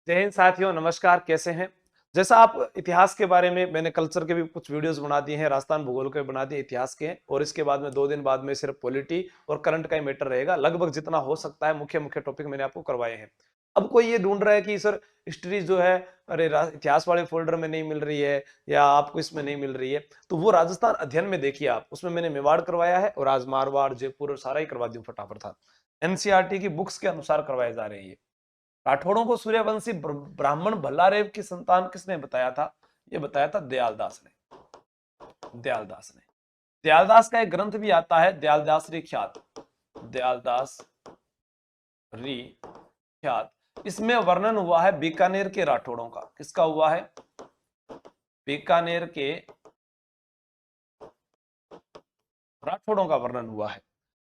जय हिंद साथियों, नमस्कार। कैसे हैं? जैसा आप इतिहास के बारे में मैंने कल्चर के भी कुछ वीडियोस बना दिए हैं, राजस्थान भूगोल के बना दिए, इतिहास के हैं, और इसके बाद में 2 दिन बाद में सिर्फ पॉलिटी और करंट का ही मैटर रहेगा। लगभग जितना हो सकता है मुख्य मुख्य टॉपिक मैंने आपको करवाए हैं। अब कोई ये ढूंढ रहा है कि सर हिस्ट्री जो है, अरे इतिहास वाले फोल्डर में नहीं मिल रही है या आपको इसमें नहीं मिल रही है, तो वो राजस्थान अध्ययन में देखिए आप, उसमें मैंने मेवाड़ करवाया है और आज मारवाड़, जयपुर और सारा ही करवा दूं फटाफट था। एनसीईआरटी की बुक्स के अनुसार करवाए जा रहे हैं ये। राठौड़ों को सूर्यवंशी ब्राह्मण भल्लारेव की संतान किसने बताया था? ये बताया था दयालदास ने। दयालदास ने। दयालदास का एक ग्रंथ भी आता है, दयालदास री ख्यात। दयालदास री ख्यात। इसमें वर्णन हुआ है बीकानेर के राठौड़ों का। किसका हुआ है? बीकानेर के राठौड़ों का वर्णन हुआ है।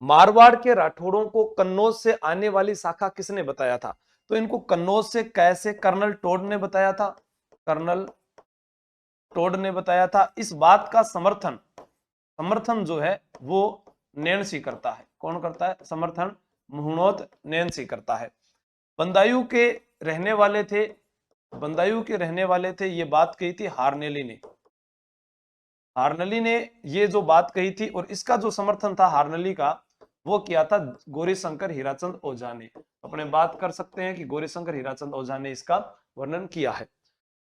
मारवाड़ के राठौड़ों को कन्नौज से आने वाली शाखा किसने बताया था? तो इनको कन्नौज से कैसे कर्नल टोड ने बताया था। कर्नल टोड ने बताया था। इस बात का समर्थन समर्थन जो है वो नैन्सी करता है। कौन करता है समर्थन? मुहनोद नैन्सी करता है। बंदायू के रहने वाले थे, बंदायू के रहने वाले थे, ये बात कही थी हारनेली ने। हारनली ने ये जो बात कही थी और इसका जो समर्थन था हारनली का, वो किया था गौरीशंकर हीराचंद ओझा ने। अपने बात कर सकते हैं कि गौरीशंकर हीराचंद ओझा ने इसका वर्णन किया है।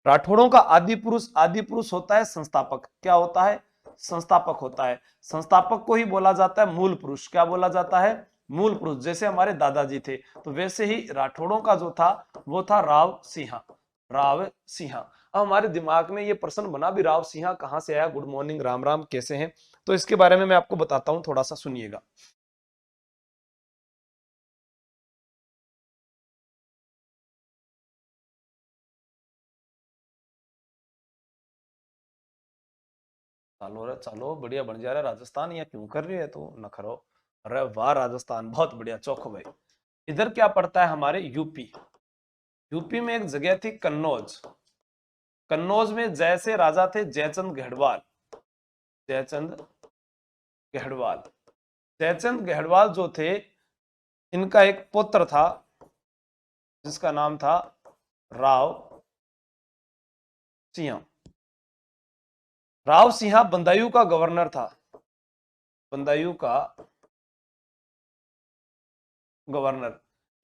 राठौड़ों का आदि पुरुष होता है संस्थापक। क्या होता है? संस्थापक होता है। संस्थापक को ही बोला जाता है मूल पुरुष। क्या बोला जाता है? मूल पुरुष। जैसे हमारे दादाजी थे, तो वैसे ही राठौड़ों का जो था वो था राव सिंहा। राव सिंहा। अब हमारे दिमाग में ये प्रश्न बना भी, राव सिंहा कहां से आया? गुड मॉर्निंग, राम राम, कैसे हैं? तो इसके बारे में मैं आपको बताता हूं, थोड़ा सा सुनिएगा। चालो रे चालो, बढ़िया बन जा रहा है राजस्थान। या क्यों कर रही है तू नखरो? अरे वाह राजस्थान, बहुत बढ़िया, चौखो भाई। इधर क्या पड़ता है? हमारे यूपी। यूपी में एक जगह थी कन्नौज। कन्नौज में जैसे राजा थे जयचंद गढ़वाल। जयचंद गढ़वाल। जयचंद गढ़वाल जो थे, इनका एक पुत्र था जिसका नाम था राव सिंह। राव सिंह बंदायू का गवर्नर था। बंदायू का गवर्नर।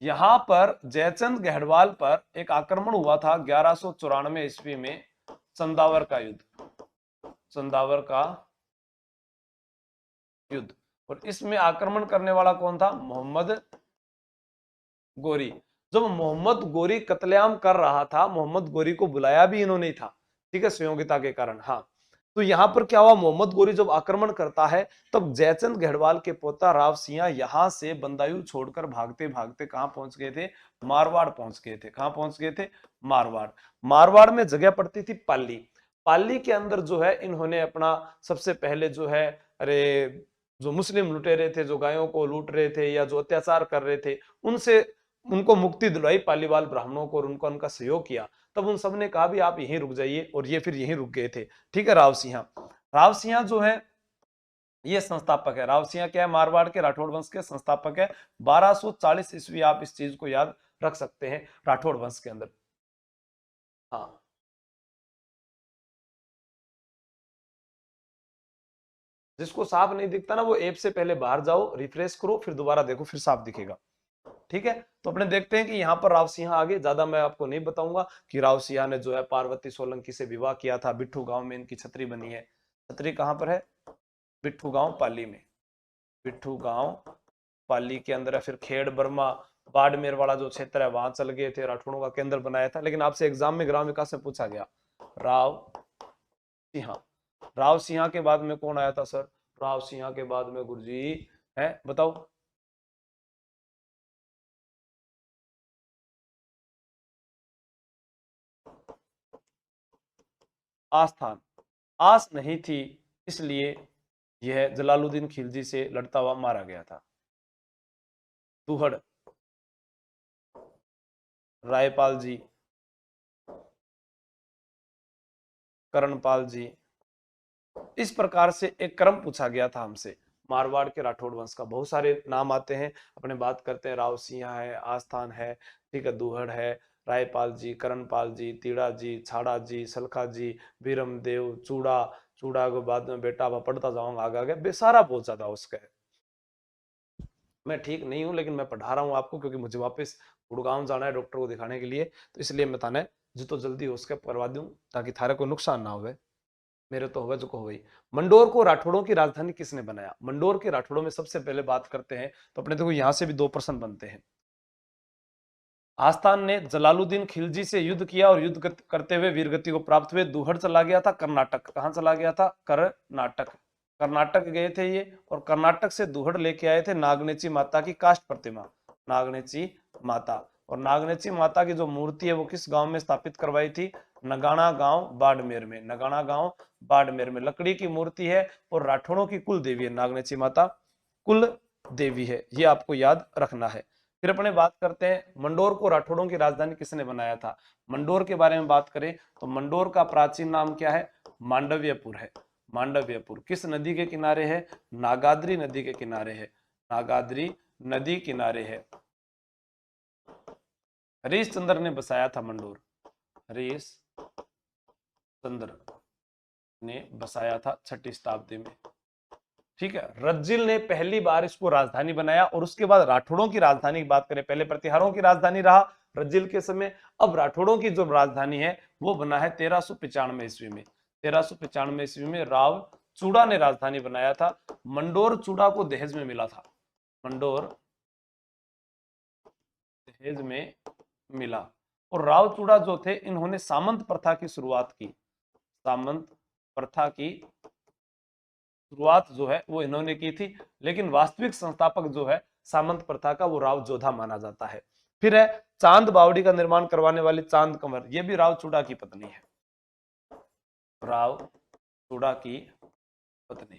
यहां पर जयचंद गढ़वाल पर एक आक्रमण हुआ था 1194 ईस्वी में, चंदावर का युद्ध। चंदावर का युद्ध। और इसमें आक्रमण करने वाला कौन था? मोहम्मद गोरी। जब मोहम्मद गोरी कत्लेआम कर रहा था, मोहम्मद गोरी को बुलाया भी इन्होंने ही था, ठीक है, संयोगिता के कारण। हाँ, तो यहां पर क्या हुआ? मोहम्मद गोरी जब आक्रमण करता है, तब जयचंद गढ़वाल के पोता राव सिंह यहां से बंदायू छोड़कर भागते भागते कहां पहुंच गए थे? मारवाड़ पहुंच गए थे। कहां पहुंच गए थे? मारवाड़। मारवाड़ में जगह पड़ती थी पाली। पाली के अंदर जो है इन्होंने अपना सबसे पहले जो है, अरे जो मुस्लिम लुटेरे थे, जो गायों को लूट रहे थे या जो अत्याचार कर रहे थे, उनसे उनको मुक्ति दिलवाई पालीवाल ब्राह्मणों को, और उनको उनका सहयोग किया। तब उन सब ने कहा भी आप यहीं रुक जाइए, और ये फिर यहीं रुक गए थे। ठीक है। राव सिंह, राव सिंह जो है ये संस्थापक है। राव सिंह क्या है? मारवाड़ के राठौड़ वंश के संस्थापक है। 1240 ईस्वी, आप इस चीज को याद रख सकते हैं, राठौड़ वंश के अंदर। हाँ, जिसको साफ नहीं दिखता ना, वो ऐप से पहले बाहर जाओ, रिफ्रेश करो, फिर दोबारा देखो, फिर साफ दिखेगा। ठीक है। तो अपने देखते हैं कि यहाँ पर राव सिंह आगे, ज्यादा मैं आपको नहीं बताऊंगा कि राव सिंह ने जो है पार्वती सोलंकी से विवाह किया था। बिट्ठू गांव में इनकी छतरी बनी है। छतरी कहां पर है? बिट्ठू गांव पाली में। बिट्ठू गांव पाली के अंदर है। फिर खेड़ बर्मा बाड़मेर वाला जो क्षेत्र है, वहां चल गए थे, राठौड़ों का केंद्र बनाया था। लेकिन आपसे एग्जाम में ग्राम विकास में पूछा गया, राव सिंह। राव सिंह के बाद में कौन आया था सर? राव सिंह के बाद में गुरुजी है, बताओ। आस्थान। आस नहीं थी, इसलिए यह जलालुद्दीन खिलजी से लड़ता हुआ मारा गया था। दुहड़, रायपाल जी, करणपाल जी, इस प्रकार से एक क्रम पूछा गया था हमसे। मारवाड़ के राठौड़ वंश का बहुत सारे नाम आते हैं, अपने बात करते हैं। राव सिंह है, आस्थान है, ठीक है, दुहड़ है, रायपाल जी, करणपाल जी, तीड़ा जी, छाड़ा जी, सलखा जी, बीरमदेव, चूड़ा, चूड़ा को बाद में बेटा अब पढ़ता जाऊंगा आगे आगे, बेसारा बहुत ज्यादा उसका है। मैं ठीक नहीं हूं लेकिन मैं पढ़ा रहा हूं आपको, क्योंकि मुझे वापस गुड़गांव जाना है डॉक्टर को दिखाने के लिए, तो इसलिए मैं थाने जितो जल्दी हो सके करवा दूं, ताकि थारे को नुकसान ना होवे, मेरे तो होगा जो को होई। मंडोर को राठौड़ों की राजधानी किसने बनाया? मंडोर के राठौड़ों में सबसे पहले बात करते हैं तो अपने देखो यहां से भी 2 प्रश्न बनते हैं। आस्थान ने जलालुद्दीन खिलजी से युद्ध किया और युद्ध करते हुए वीरगति को प्राप्त हुए दुहड़ चला गया था कर्नाटक। कहां चला गया था? कर्नाटक। कर्नाटक गए थे ये, और कर्नाटक से दुहड़ लेके आए थे नागनेची माता की काष्ठ प्रतिमा, नागनेची माता। और नागनेची माता की जो मूर्ति है वो किस गांव में स्थापित करवाई थी? नगाना गांव बाड़मेर में, नगाना गांव बाड़मेर में। लकड़ी की मूर्ति है और राठौड़ों की कुल देवी है, नागनेची माता कुल देवी है, ये आपको याद रखना है। फिर अपने बात करते हैं मंडोर को राठौड़ों की राजधानी किसने बनाया था। मंडोर के बारे में बात करें तो मंडोर का प्राचीन नाम क्या है? मांडव्यपुर है। मांडव्यपुर किस नदी के किनारे है? नागाद्री नदी के किनारे है, नागाद्री नदी किनारे है। हरीशचंद्र ने बसाया था मंडोर, हरीशचंद्र ने बसाया था 6वीं शताब्दी में। ठीक है, रज्जिल ने पहली बार इसको राजधानी बनाया, और उसके बाद राठौड़ों की राजधानी की बात करें, पहले प्रतिहारों की राजधानी रहा रज्जिल के समय, अब राठौड़ों की जो राजधानी है वो बना है 1395 ईस्वी में। 1395 ईस्वी में राव चूड़ा ने राजधानी बनाया था। मंडोर चूड़ा को दहेज में मिला था, मंडोर दहेज में मिला। और राव चूड़ा जो थे इन्होंने सामंत प्रथा की शुरुआत की, सामंत प्रथा की शुरुआत जो है वो इन्होंने की थी, लेकिन वास्तविक संस्थापक जो है सामंत प्रथा का वो राव जोधा माना जाता है। फिर है चांद बावड़ी का निर्माण करवाने वाली चांद कंवर, ये भी राव चूड़ा की पत्नी है, राव चूड़ा की पत्नी।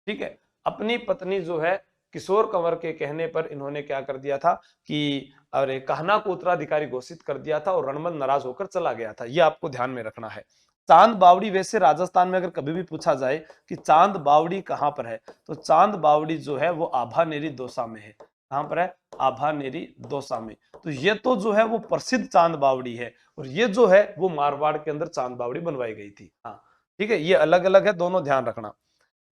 ठीक है, अपनी पत्नी जो है किशोर कंवर के कहने पर इन्होंने क्या कर दिया था कि अरे कहना को उत्तराधिकारी घोषित कर दिया था, और रणमल नाराज होकर चला गया था, ये आपको ध्यान में रखना है। चांद बावड़ी वैसे राजस्थान में अगर कभी भी पूछा जाए कि चांद बावड़ी कहां पर है, तो चांद बावड़ी जो है वो आभानेरी दौसा में है। कहां पर है? आभानेरी दौसा में। तो ये तो जो है वो प्रसिद्ध चांद बावड़ी है, और ये जो है वो मारवाड़ के अंदर चांद बावड़ी बनवाई गई थी। हाँ ठीक है, ये अलग अलग है, दोनों ध्यान रखना।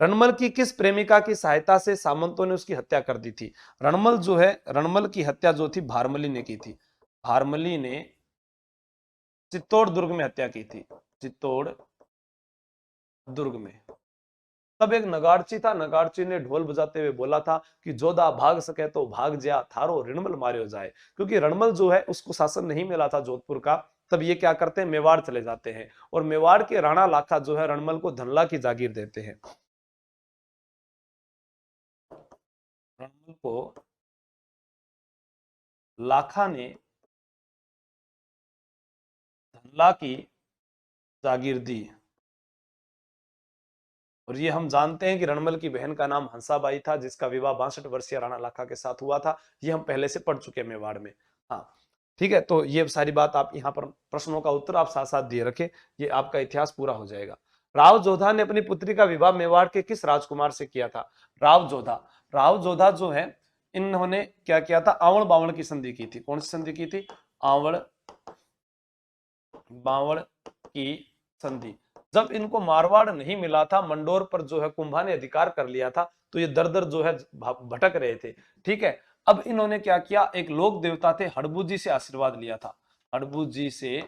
रणमल की किस प्रेमिका की सहायता से सामंतों ने उसकी हत्या कर दी थी? रणमल जो है, रणमल की हत्या जो थी भारमली ने की थी, भारमली ने चित्तौड़ दुर्ग में हत्या की थी, चित्तौड़ दुर्ग में। तब एक नगाड़ची था, नगाड़ची ने ढोल बजाते हुए बोला था कि जोधा भाग सके तो भाग जा, थारो रणमल मारियो जाए। क्योंकि रणमल जो है उसको शासन नहीं मिला था जोधपुर का, तब ये क्या करते हैं, मेवाड़ चले जाते हैं, और मेवाड़ के राणा लाखा जो है रणमल को धनला की जागीर देते हैं। रणमल को लाखा ने धनला की जागीर दी, और ये हम जानते हैं कि रणमल की बहन का नाम हंसाबाई था, जिसका विवाह 62 वर्षीय राणा लाखा के साथ हुआ था। ये हम पहले से पढ़ चुके हैं मेवाड़ में। हाँ ठीक है, तो ये सारी बात आप यहाँ पर प्रश्नों का उत्तर आप साथ साथ दिए रखे, ये आपका इतिहास पूरा हो जाएगा। राव जोधा ने अपनी पुत्री का विवाह मेवाड़ के किस राजकुमार से किया था? राव जोधा, राव जोधा जो है इन्होंने क्या किया था, आवड़ बावड़ की संधि की थी। कौन सी संधि की थी? आवड़ बावड़ की संधि। जब इनको मारवाड़ नहीं मिला था, मंडोर पर जो है कुंभा ने अधिकार कर लिया था, तो ये दर दर जो है भटक रहे थे। ठीक है, अब इन्होंने क्या किया, एक लोक देवता थे हड़बू जी से आशीर्वाद लिया था, हड़बू जी से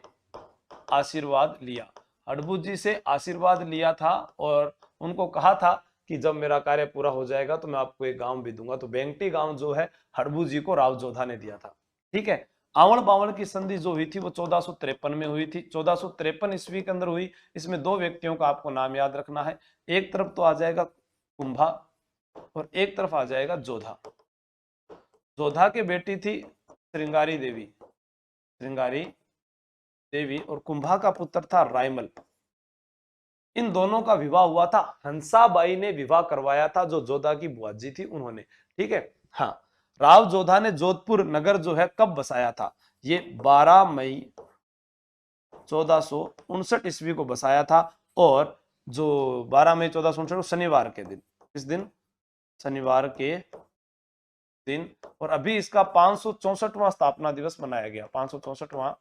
आशीर्वाद लिया, हड़बू जी से आशीर्वाद लिया था, और उनको कहा था कि जब मेरा कार्य पूरा हो जाएगा तो मैं आपको एक गांव भी दूंगा। तो बेंगटी गांव जो है हड़बू जी को राव जोधा ने दिया था। ठीक है, आवड़ बावड़ की संधि जो हुई थी वो 1453 में हुई थी, 1453 ईस्वी के अंदर हुई। इसमें दो व्यक्तियों का आपको नाम याद रखना है, एक तरफ तो आ जाएगा कुंभा और एक तरफ आ जाएगा जोधा। जोधा की बेटी थी श्रृंगारी देवी, श्रृंगारी देवी, और कुंभा का पुत्र था रायमल। इन दोनों का विवाह हुआ था, हंसाबाई ने विवाह करवाया था, जो जोधा की बुआ जी थी उन्होंने। ठीक है, हाँ, राव जोधा ने जोधपुर नगर जो है कब बसाया था? ये 12 मई 1459 ईस्वी को बसाया था, और जो 12 मई 1459 शनिवार के दिन, इस दिन शनिवार के दिन, और अभी इसका 564वां स्थापना दिवस मनाया गया, 564वां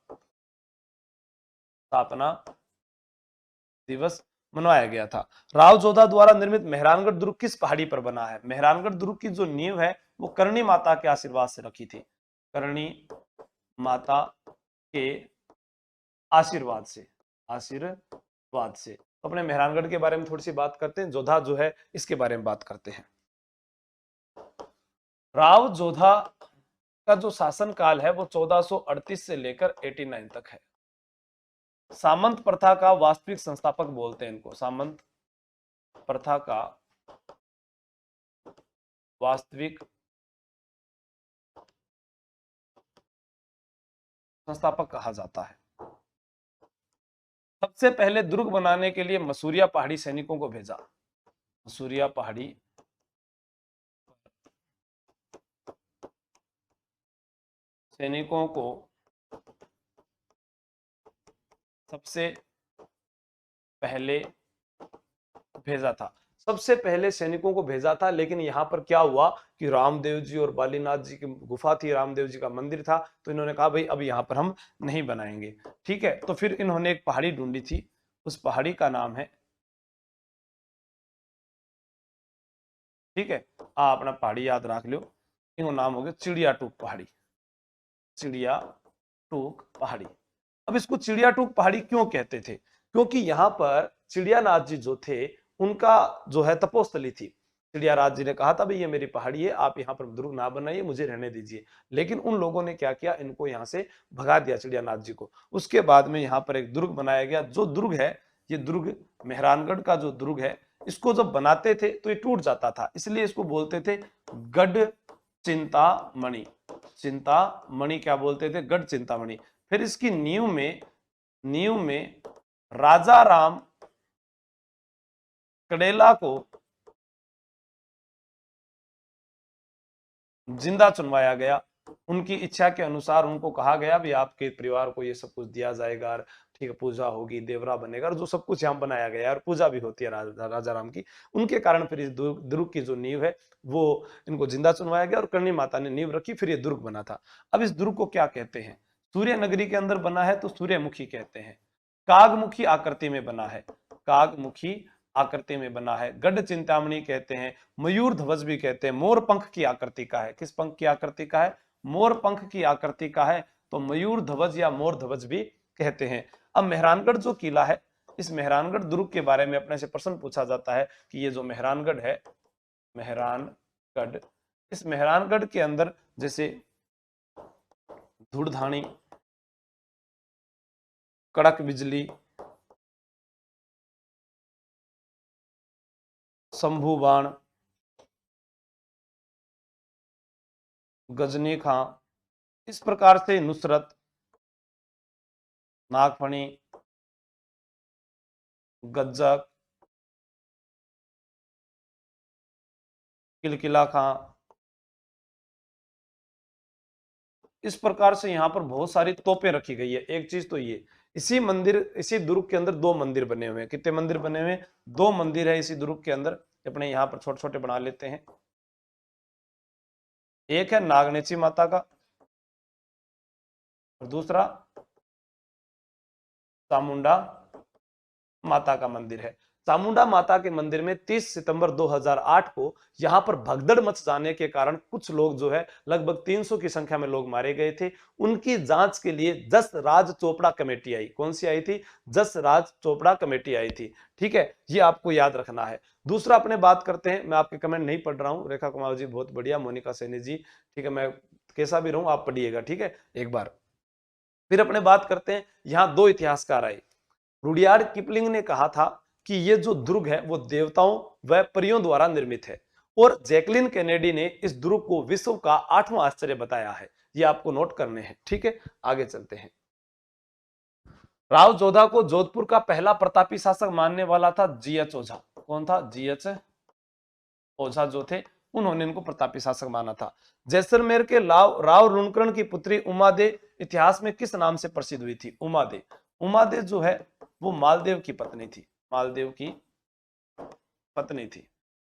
स्थापना दिवस मनाया गया था। राव जोधा द्वारा निर्मित मेहरानगढ़ दुर्ग किस पहाड़ी पर बना है? मेहरानगढ़ दुर्ग की जो नींव है वो करणी माता के आशीर्वाद से रखी थी, करणी माता के आशीर्वाद से, आशीर्वाद से। तो अपने मेहरानगढ़ के बारे में थोड़ी सी बात करते हैं, जोधा जो है इसके बारे में बात करते हैं। राव जोधा का जो शासन काल है वो 1438 से लेकर 89 तक है। सामंत प्रथा का वास्तविक संस्थापक बोलते हैं इनको, सामंत प्रथा का वास्तविक संस्थापक कहा जाता है। सबसे पहले दुर्ग बनाने के लिए मसूरिया पहाड़ी सैनिकों को भेजा, मसूरिया पहाड़ी सैनिकों को सबसे पहले भेजा था, सबसे पहले सैनिकों को भेजा था। लेकिन यहाँ पर क्या हुआ कि रामदेव जी और बालीनाथ जी की गुफा थी, रामदेव जी का मंदिर था, तो इन्होंने कहा भाई अब यहाँ पर हम नहीं बनाएंगे। ठीक है, तो फिर इन्होंने एक पहाड़ी ढूंढी थी, उस पहाड़ी का नाम है, ठीक है, अपना पहाड़ी याद रख लो, इनको नाम हो गया चिड़िया टूक पहाड़ी, चिड़िया टूक पहाड़ी। अब इसको चिड़िया टूक पहाड़ी क्यों कहते थे? क्योंकि यहाँ पर चिड़ियानाथ जी जो थे उनका जो है तपोस्थली थी। चिड़ियाराज जी ने कहा था भाई ये मेरी पहाड़ी है, आप यहाँ पर दुर्ग ना बनाइए, मुझे रहने दीजिए। लेकिन उन लोगों ने क्या किया, इनको यहाँ से भगा दिया, चिड़ियानाथ जी को। उसके बाद में यहाँ पर एक दुर्ग बनाया गया। जो दुर्ग है, ये दुर्ग मेहरानगढ़ का जो दुर्ग है, इसको जब बनाते थे तो ये टूट जाता था, इसलिए इसको बोलते थे गढ़ चिंतामणि। चिंतामणि क्या बोलते थे? गढ़ चिंतामणि। फिर इसकी नींव में राजा राम कडेला को जिंदा चुनवाया गया। उनकी इच्छा के अनुसार उनको कहा गया भी आपके परिवार को ये सब कुछ दिया जाएगा, ठीक है, पूजा होगी, देवरा बनेगा, और जो सब कुछ यहाँ बनाया गया और पूजा भी होती है राजा राम की। उनके कारण फिर इस दुर्ग की जो नींव है वो इनको जिंदा चुनवाया गया और करणी माता ने नींव रखी, फिर ये दुर्ग बना था। अब इस दुर्ग को क्या कहते हैं? सूर्य नगरी के अंदर बना है तो सूर्यमुखी कहते हैं। कागमुखी आकृति में बना है, कागमुखी आकृति में बना है। गढ़ चिंतामणि कहते हैं, मयूर ध्वज भी कहते हैं। मोर पंख की आकृति का है। किस पंख की आकृति का है? मोर पंख की आकृति का है, तो मयूर ध्वज या मोर ध्वज भी कहते हैं। अब मेहरानगढ़ जो किला है, इस मेहरानगढ़ दुर्ग के बारे में अपने से प्रश्न पूछा जाता है कि ये जो मेहरानगढ़ है, मेहरानगढ़, इस मेहरानगढ़ के अंदर जैसे धूड़धानी, कड़क बिजली, शंभू बाण, गजनी खां, इस प्रकार से नुसरत, नागफणी, गज्जक, किलकिला खां, इस प्रकार से यहाँ पर बहुत सारी तोपें रखी गई है। एक चीज तो ये, इसी मंदिर, इसी दुर्ग के अंदर दो मंदिर बने हुए हैं। कितने मंदिर बने हुए हैं? दो मंदिर है इसी दुर्ग के अंदर। अपने यहाँ पर छोटे छोटे बना लेते हैं। एक है नागनेची माता का और दूसरा चामुंडा माता का मंदिर है। चामुंडा माता के मंदिर में 30 सितंबर 2008 को यहाँ पर भगदड़ मच जाने के कारण कुछ लोग जो है, लगभग 300 की संख्या में लोग मारे गए थे। उनकी जांच के लिए जस राज चोपड़ा कमेटी आई। कौन सी आई थी? जस राज चोपड़ा कमेटी आई थी। ठीक है, ये आपको याद रखना है। दूसरा अपने बात करते हैं, मैं आपके कमेंट नहीं पढ़ रहा हूं, रेखा कुमार जी बहुत बढ़िया, मोनिका सैनी जी, ठीक है, मैं कैसा भी रहूं आप पढ़िएगा, ठीक है, एक बार। फिर अपने बात करते हैं, यहां दो इतिहासकार आए। रुडियार्ड किपलिंग ने कहा था कि ये जो दुर्ग है वो देवताओं व परियों द्वारा निर्मित है, और जैकलिन कैनेडी ने इस दुर्ग को विश्व का 8वां आश्चर्य बताया है। ये आपको नोट करने हैं, ठीक है, आगे चलते हैं। राव जोधा को जोधपुर का पहला प्रतापी शासक मानने वाला था जीएच ओझा। कौन था? जीएच ओझा जो थे, उन्होंने इनको प्रतापी शासक माना था। जैसलमेर के राव रुणकर्ण की पुत्री उमादे इतिहास में किस नाम से प्रसिद्ध हुई थी? उमादे। उमादे जो है वो मालदेव की पत्नी थी, मालदेव की पत्नी थी।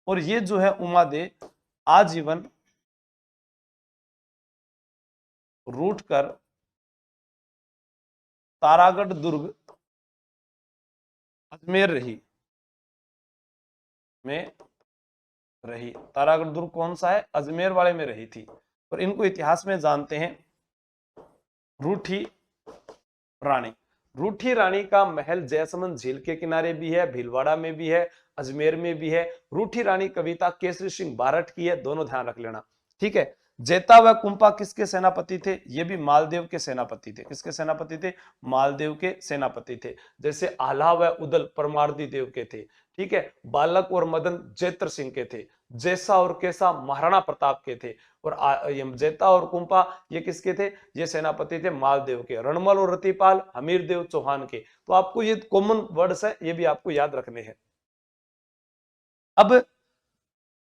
और ये जो है उमादे आजीवन रूट कर तारागढ़ दुर्ग अजमेर रही में रही। तारागढ़ दुर्ग कौन सा है? अजमेर वाले में रही थी। और इनको इतिहास में जानते हैं रूठी रानी। रूठी रानी का महल जयसमंद झील के किनारे भी है, भीलवाड़ा में भी है, अजमेर में भी है। रूठी रानी कविता केसरी सिंह बारठ की है, दोनों ध्यान रख लेना, ठीक है। जेता व कुंपा किसके सेनापति थे? ये भी मालदेव के सेनापति थे। किसके सेनापति थे? मालदेव के सेनापति थे। जैसे आल्हा व उदल परमार्दी देव के थे, ठीक है। बालक और मदन जेत्र सिंह के थे। जैसा और कैसा महाराणा प्रताप के थे। और जेता और कुंपा ये किसके थे? ये सेनापति थे मालदेव के। रणमल और रतिपाल हमीर देव चौहान के। तो आपको ये कॉमन वर्ड्स है, ये भी आपको याद रखने हैं। अब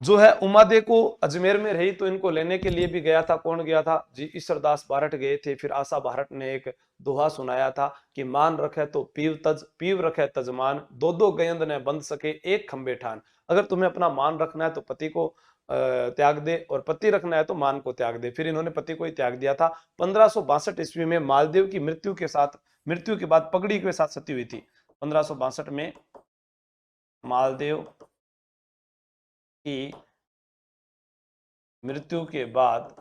जो है उमादे को अजमेर में रही तो इनको लेने के लिए भी गया था। कौन गया था जी? ईश्वरदास बारठ गए थे। फिर आशा बारठ ने एक दोहा सुनाया था कि मान रखे तो पीव तज, पीव रखे तजमान, दो दो गयंद ने बंध सके एक खंबे ठान। अगर तुम्हें अपना मान रखना है तो पति को त्याग दे, और पति रखना है तो मान को त्याग दे। फिर इन्होंने पति को ही त्याग दिया था। 1562 ईस्वी में मालदेव की मृत्यु के बाद पगड़ी के साथ सती हुई थी। 1562 में मालदेव की मृत्यु के बाद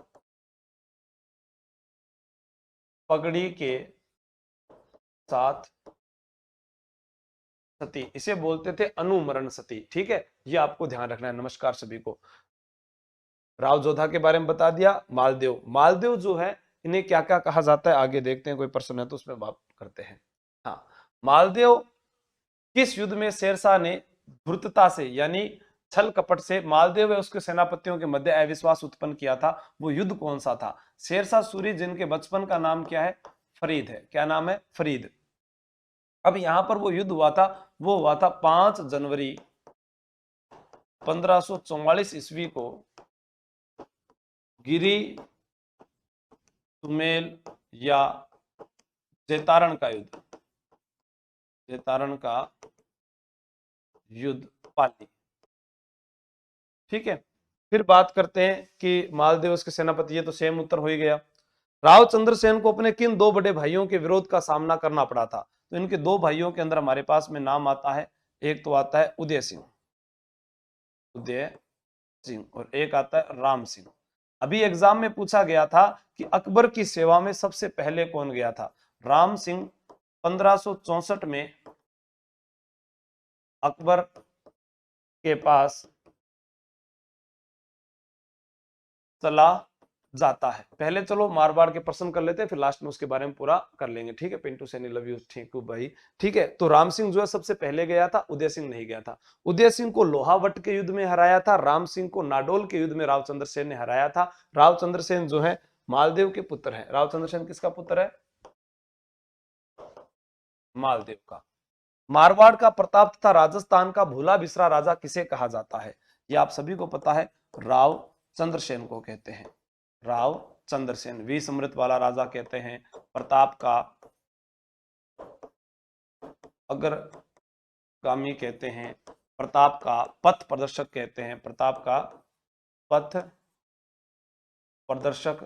पगड़ी के साथ सती, इसे बोलते थे अनुमरण सती, ठीक है। ये आपको ध्यान रखना है। नमस्कार सभी को। राव जोधा के बारे में बता दिया। मालदेव जो है इन्हें क्या क्या कहा जाता है आगे देखते हैं, कोई प्रश्न है तो उसमें बात करते हैं। हाँ, मालदेव किस युद्ध में शेरशाह ने धूर्तता से यानी छल कपट से मालदेव व उसके सेनापतियों के मध्य अविश्वास उत्पन्न किया था? वो युद्ध कौन सा था? शेरशाह सूरी जिनके बचपन का नाम क्या है? फरीद है। क्या नाम है? फरीद। अब यहां पर वो युद्ध हुआ था, वो हुआ था 5 जनवरी 1544 ईस्वी को गिरी सुमेल या जैतारण का युद्ध, जैतारण का युद्ध पाली, ठीक है। फिर बात करते हैं कि मालदेव उसके सेनापति, ये तो सेम उत्तर हो ही गया। राव चंद्रसेन को अपने किन दो बड़े भाइयों के विरोध का सामना करना पड़ा था? तो इनके दो भाइयों के अंदर हमारे पास में नाम आता है, एक तो आता है उदय सिंह, उदय सिंह, और एक आता है राम सिंह। अभी एग्जाम में पूछा गया था कि अकबर की सेवा में सबसे पहले कौन गया था? राम सिंह 1564 में अकबर के पास चला जाता है। पहले चलो मारवाड़ के प्रश्न कर लेते हैं, फिर लास्ट में उसके बारे में पूरा कर लेंगे, ठीक है। पिंटू सैनी लव यू, ठीक भाई, ठीक है। तो राम सिंह जो है सबसे पहले गया था, उदय सिंह नहीं गया था। उदय सिंह को लोहावट के युद्ध में हराया था, राम सिंह को नाडोल के युद्ध में रावचंद्र सेन ने हराया था। रावचंद्र सेन जो है मालदेव के पुत्र है। रावचंद्र सेन किसका पुत्र है? मालदेव का। मारवाड़ का प्रताप तथा राजस्थान का भूला बिसरा राजा किसे कहा जाता है? ये आप सभी को पता है, राव चंद्रसेन को कहते हैं। राव चंद्रसेन वीर समृत वाला राजा कहते हैं। प्रताप का अग्रगामी कहते हैं। प्रताप का पथ प्रदर्शक कहते हैं। प्रताप का पथ प्रदर्शक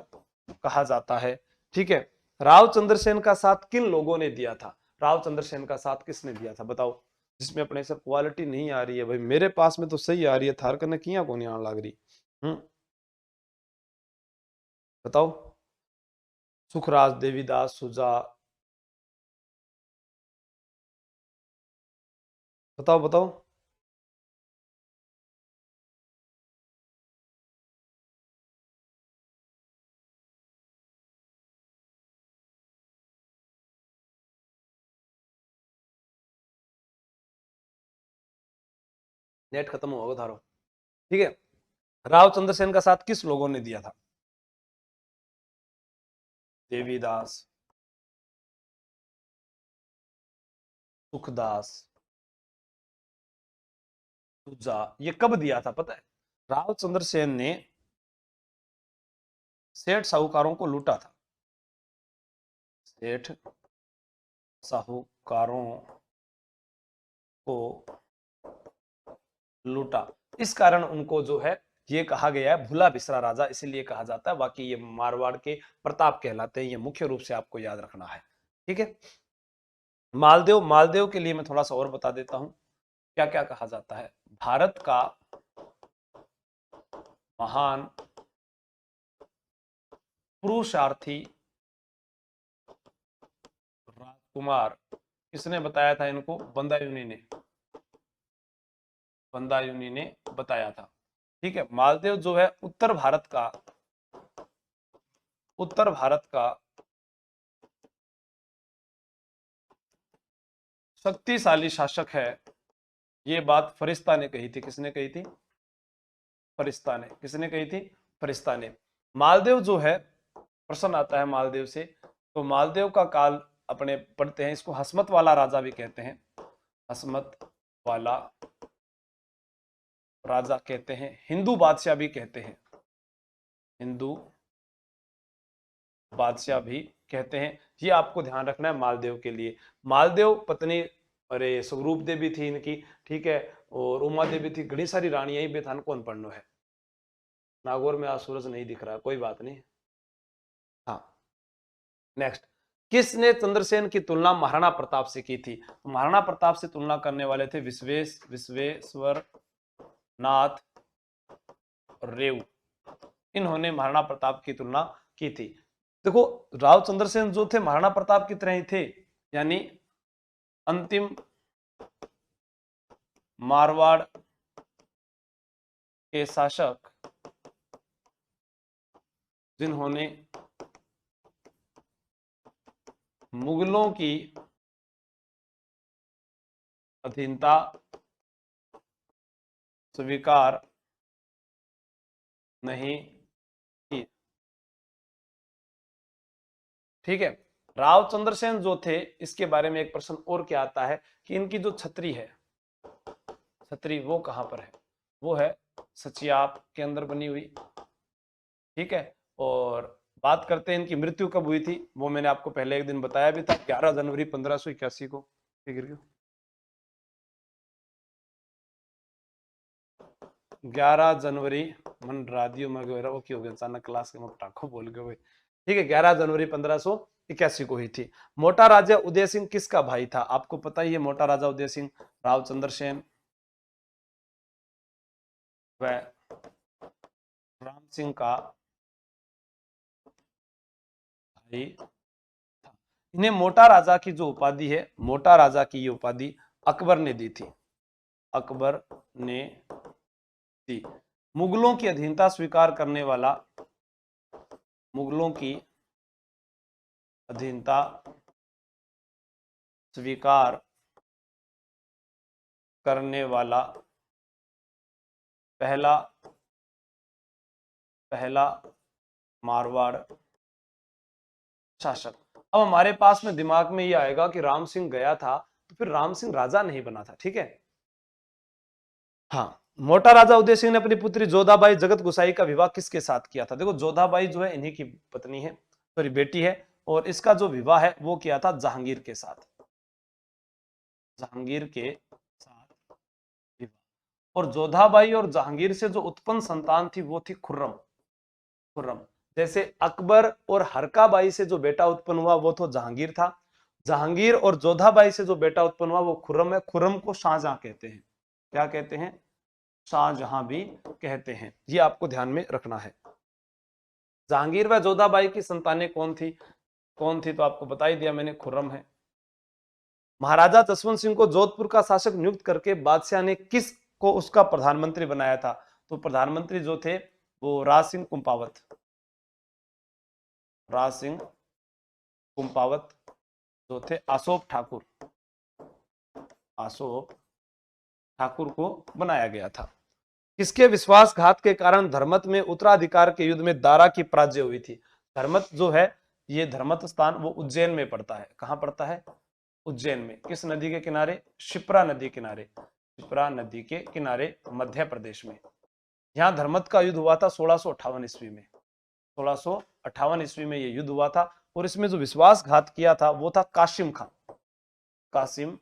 कहा जाता है, ठीक है। राव चंद्रसेन का साथ किन लोगों ने दिया था? राव चंद्रसेन का साथ किसने दिया था बताओ? जिसमें अपने से क्वालिटी नहीं आ रही है भाई, मेरे पास में तो सही आ रही है, थार करने किया कौन आने लग रही। बताओ। सुखराज, देवीदास, सुजा, बताओ बताओ। नेट खत्म होगा थारो, ठीक है। राव चंद्रसेन का साथ किस लोगों ने दिया था? देवीदास, सुखदास, सुजा। ये कब दिया था पता है? राव चंद्रसेन ने सेठ साहूकारों को लूटा था। सेठ साहूकारों को लूटा, इस कारण उनको जो है ये कहा गया है भूला बिसरा राजा, इसीलिए कहा जाता है। बाकी ये मारवाड़ के प्रताप कहलाते हैं, ये मुख्य रूप से आपको याद रखना है, ठीक है। मालदीव, मालदीव के लिए मैं थोड़ा सा और बता देता हूं क्या क्या कहा जाता है। भारत का महान पुरुषार्थी राजकुमार, किसने बताया था इनको? बंदायूनी ने, बंदायूनी ने बताया था। ठीक है, मालदीव जो है उत्तर भारत का शक्तिशाली शासक है, ये बात फरिश्ता ने कही थी। किसने कही थी? फरिश्ता ने। किसने कही थी? फरिश्ता ने। मालदीव जो है, प्रश्न आता है मालदीव से, तो मालदीव का काल अपने पढ़ते हैं, इसको हसमत वाला राजा भी कहते हैं, हसमत वाला राजा कहते हैं, हिंदू बादशाह भी कहते हैं, हिंदू बादशाह भी कहते हैं। ये आपको ध्यान रखना है मालदीव के लिए। मालदीव पत्नी, अरे स्वरूप देवी थी इनकी, ठीक है, और उमा देवी थी, घड़ी सारी रानियां ही बेथान कौन पढ़नो है। नागौर में आज सूरज नहीं दिख रहा, कोई बात नहीं। हाँ, नेक्स्ट, किसने चंद्रसेन की तुलना महाराणा प्रताप से की थी? तो महाराणा प्रताप से तुलना करने वाले थे विश्वेश्वर नाथ रेव, इन्होंने महाराणा प्रताप की तुलना की थी। देखो, राव चंद्रसेन जो थे महाराणा प्रताप की तरह ही थे, यानी अंतिम मारवाड़ के शासक जिन्होंने मुगलों की अधीनता स्वीकार नहीं की। ठीक है, राव चंद्रसेन जो थे, इसके बारे में एक प्रश्न और क्या आता है कि इनकी जो छतरी है, छतरी वो कहां पर है? वो है सचियाप के अंदर बनी हुई। ठीक है, और बात करते हैं इनकी मृत्यु कब हुई थी, वो मैंने आपको पहले एक दिन बताया भी था, 11 जनवरी 1581 को। गिर गया 11 जनवरी, मन रादियो में वो क्यों हो गया अचानक क्लास के पटाखों बोल गए। ठीक है, 11 जनवरी 1581 को हुई थी। मोटा राजा उदय सिंह किसका भाई था? आपको पता ही है, मोटा राजा उदय सिंह राव चंद्रसेन व राम सिंह का भाई था। इन्हें मोटा राजा की जो उपाधि है, मोटा राजा की ये उपाधि अकबर ने दी थी, अकबर ने दी। मुगलों की अधीनता स्वीकार करने वाला, मुगलों की अधीनता स्वीकार करने वाला पहला पहला मारवाड़ शासक। अब हमारे पास में दिमाग में ये आएगा कि राम सिंह गया था, तो फिर राम सिंह राजा नहीं बना था। ठीक है, हाँ, मोटा राजा उदय सिंह ने अपनी पुत्री जोधाबाई जगत गुसाई का विवाह किसके साथ किया था? देखो, जोधाबाई जो है इन्हीं की पत्नी है, सॉरी बेटी है, और इसका जो विवाह है वो किया था जहांगीर के साथ, जहांगीर के साथ विवाह। और जोधाबाई और जहांगीर से जो उत्पन्न संतान थी वो थी खुर्रम, खुर्रम। जैसे अकबर और हरकाबाई से जो बेटा उत्पन्न हुआ वो तो जहांगीर था, जहांगीर और जोधाबाई से जो बेटा उत्पन्न हुआ वो खुर्रम है। खुर्रम को शाहजहां कहते हैं। क्या कहते हैं? शाहजहां भी कहते हैं। ये आपको ध्यान में रखना है। जहांगीर व जोधाबाई की संतानें कौन थी? कौन थी तो आपको बता ही दिया मैंने, खुर्रम है। महाराजा जसवंत सिंह को जोधपुर का शासक नियुक्त करके बादशाह ने किस को उसका प्रधानमंत्री बनाया था? तो प्रधानमंत्री जो थे वो राज सिंह कुंपावत, राज सिंह कुंपावत जो थे अशोक ठाकुर, अशोक ठाकुर को बनाया गया था। किसके विश्वासघात के कारण धर्मत में उत्तराधिकार के युद्ध में दारा की पराजय हुई थी? धर्मत जो है, ये धर्मत स्थान वो उज्जैन में पड़ता है। कहां पड़ता है? उज्जैन में। किस नदी के किनारे? शिप्रा नदी किनारे, शिप्रा नदी के किनारे मध्य प्रदेश में। यहाँ धर्मत का युद्ध हुआ था 1658 ईस्वी में, 1658 ईस्वी में ये युद्ध हुआ था। और इसमें जो विश्वासघात किया था वो था कासिम खां, कासिम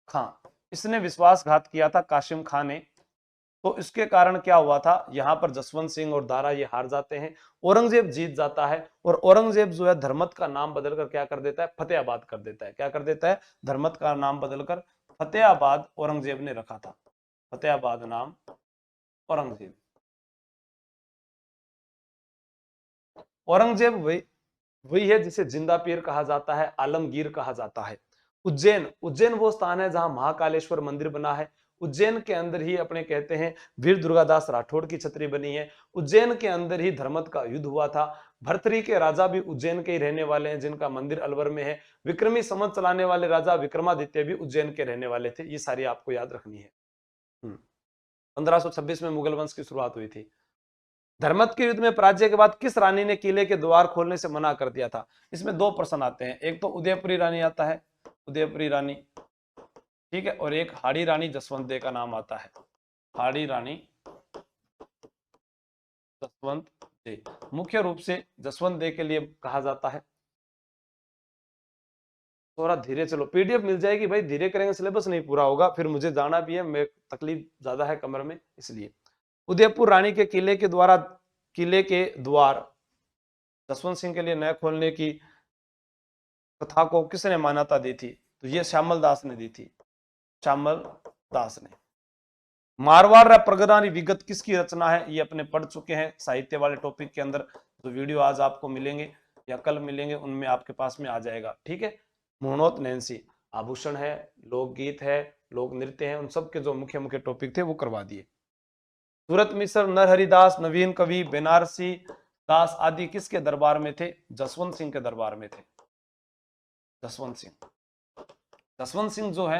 खां। इसने विश्वासघात किया था, कासिम खां ने। तो इसके कारण क्या हुआ था, यहाँ पर जसवंत सिंह और दारा ये हार जाते हैं, औरंगजेब जीत जाता है और औरंगजेब जो है धर्मत का नाम बदलकर क्या कर देता है, फतेहाबाद कर देता है। क्या कर देता है, धर्मत का नाम बदलकर फतेहाबाद औरंगजेब ने रखा था, फतेहाबाद नाम औरंगजेब। औरंगजेब वही वही है जिसे जिंदा पीर कहा जाता है, आलमगीर कहा जाता है। उज्जैन, उज्जैन वो स्थान है जहां महाकालेश्वर मंदिर बना है। उज्जैन के अंदर ही अपने कहते हैं वीर दुर्गादास राठौड़ की छतरी बनी है। उज्जैन के अंदर ही धर्मत का युद्ध हुआ था। भर्तरी के राजा भी उज्जैन के ही रहने वाले हैं, जिनका मंदिर अलवर में है। विक्रमी संवत चलाने वाले राजा विक्रमादित्य भी उज्जैन के रहने वाले थे। ये सारी आपको याद रखनी है। 1526 में मुगल वंश की शुरुआत हुई थी। धर्मत के युद्ध में पराजय के बाद किस रानी ने किले के द्वार खोलने से मना कर दिया था? इसमें दो प्रश्न आते हैं, एक तो उदयपुरी रानी आता है, उदयपुरी रानी, ठीक है, और एक हाड़ी रानी जसवंत दे का नाम आता है, हाड़ी रानी जसवंत दे। मुख्य रूप से जसवंत दे के लिए कहा जाता है। थोड़ा धीरे चलो, पीडीएफ मिल जाएगी भाई, धीरे करेंगे सिलेबस नहीं पूरा होगा, फिर मुझे जाना भी है, मैं तकलीफ ज्यादा है कमर में, इसलिए। उदयपुर रानी के किले के द्वार जसवंत सिंह के लिए नए खोलने की कथा को किसने मान्यता दी थी? तो ये श्यामल दास ने दी थी, श्यामल दास ने। मारवाड़ व परगनारी विगत किसकी रचना है? ये अपने पढ़ चुके हैं साहित्य वाले टॉपिक के अंदर। जो वीडियो आज आपको मिलेंगे या कल मिलेंगे उनमें आपके पास में आ जाएगा, ठीक है। मोहनोत नैंसी, आभूषण है, लोकगीत है, लोक नृत्य है, उन सब के जो मुख्य मुख्य टॉपिक थे वो करवा दिए। सूरत मिश्र, नरहरिदास, नवीन कवि, बेनारसी दास आदि किसके दरबार में थे? जसवंत सिंह के दरबार में थे। जसवंत सिंह, जसवंत सिंह जो है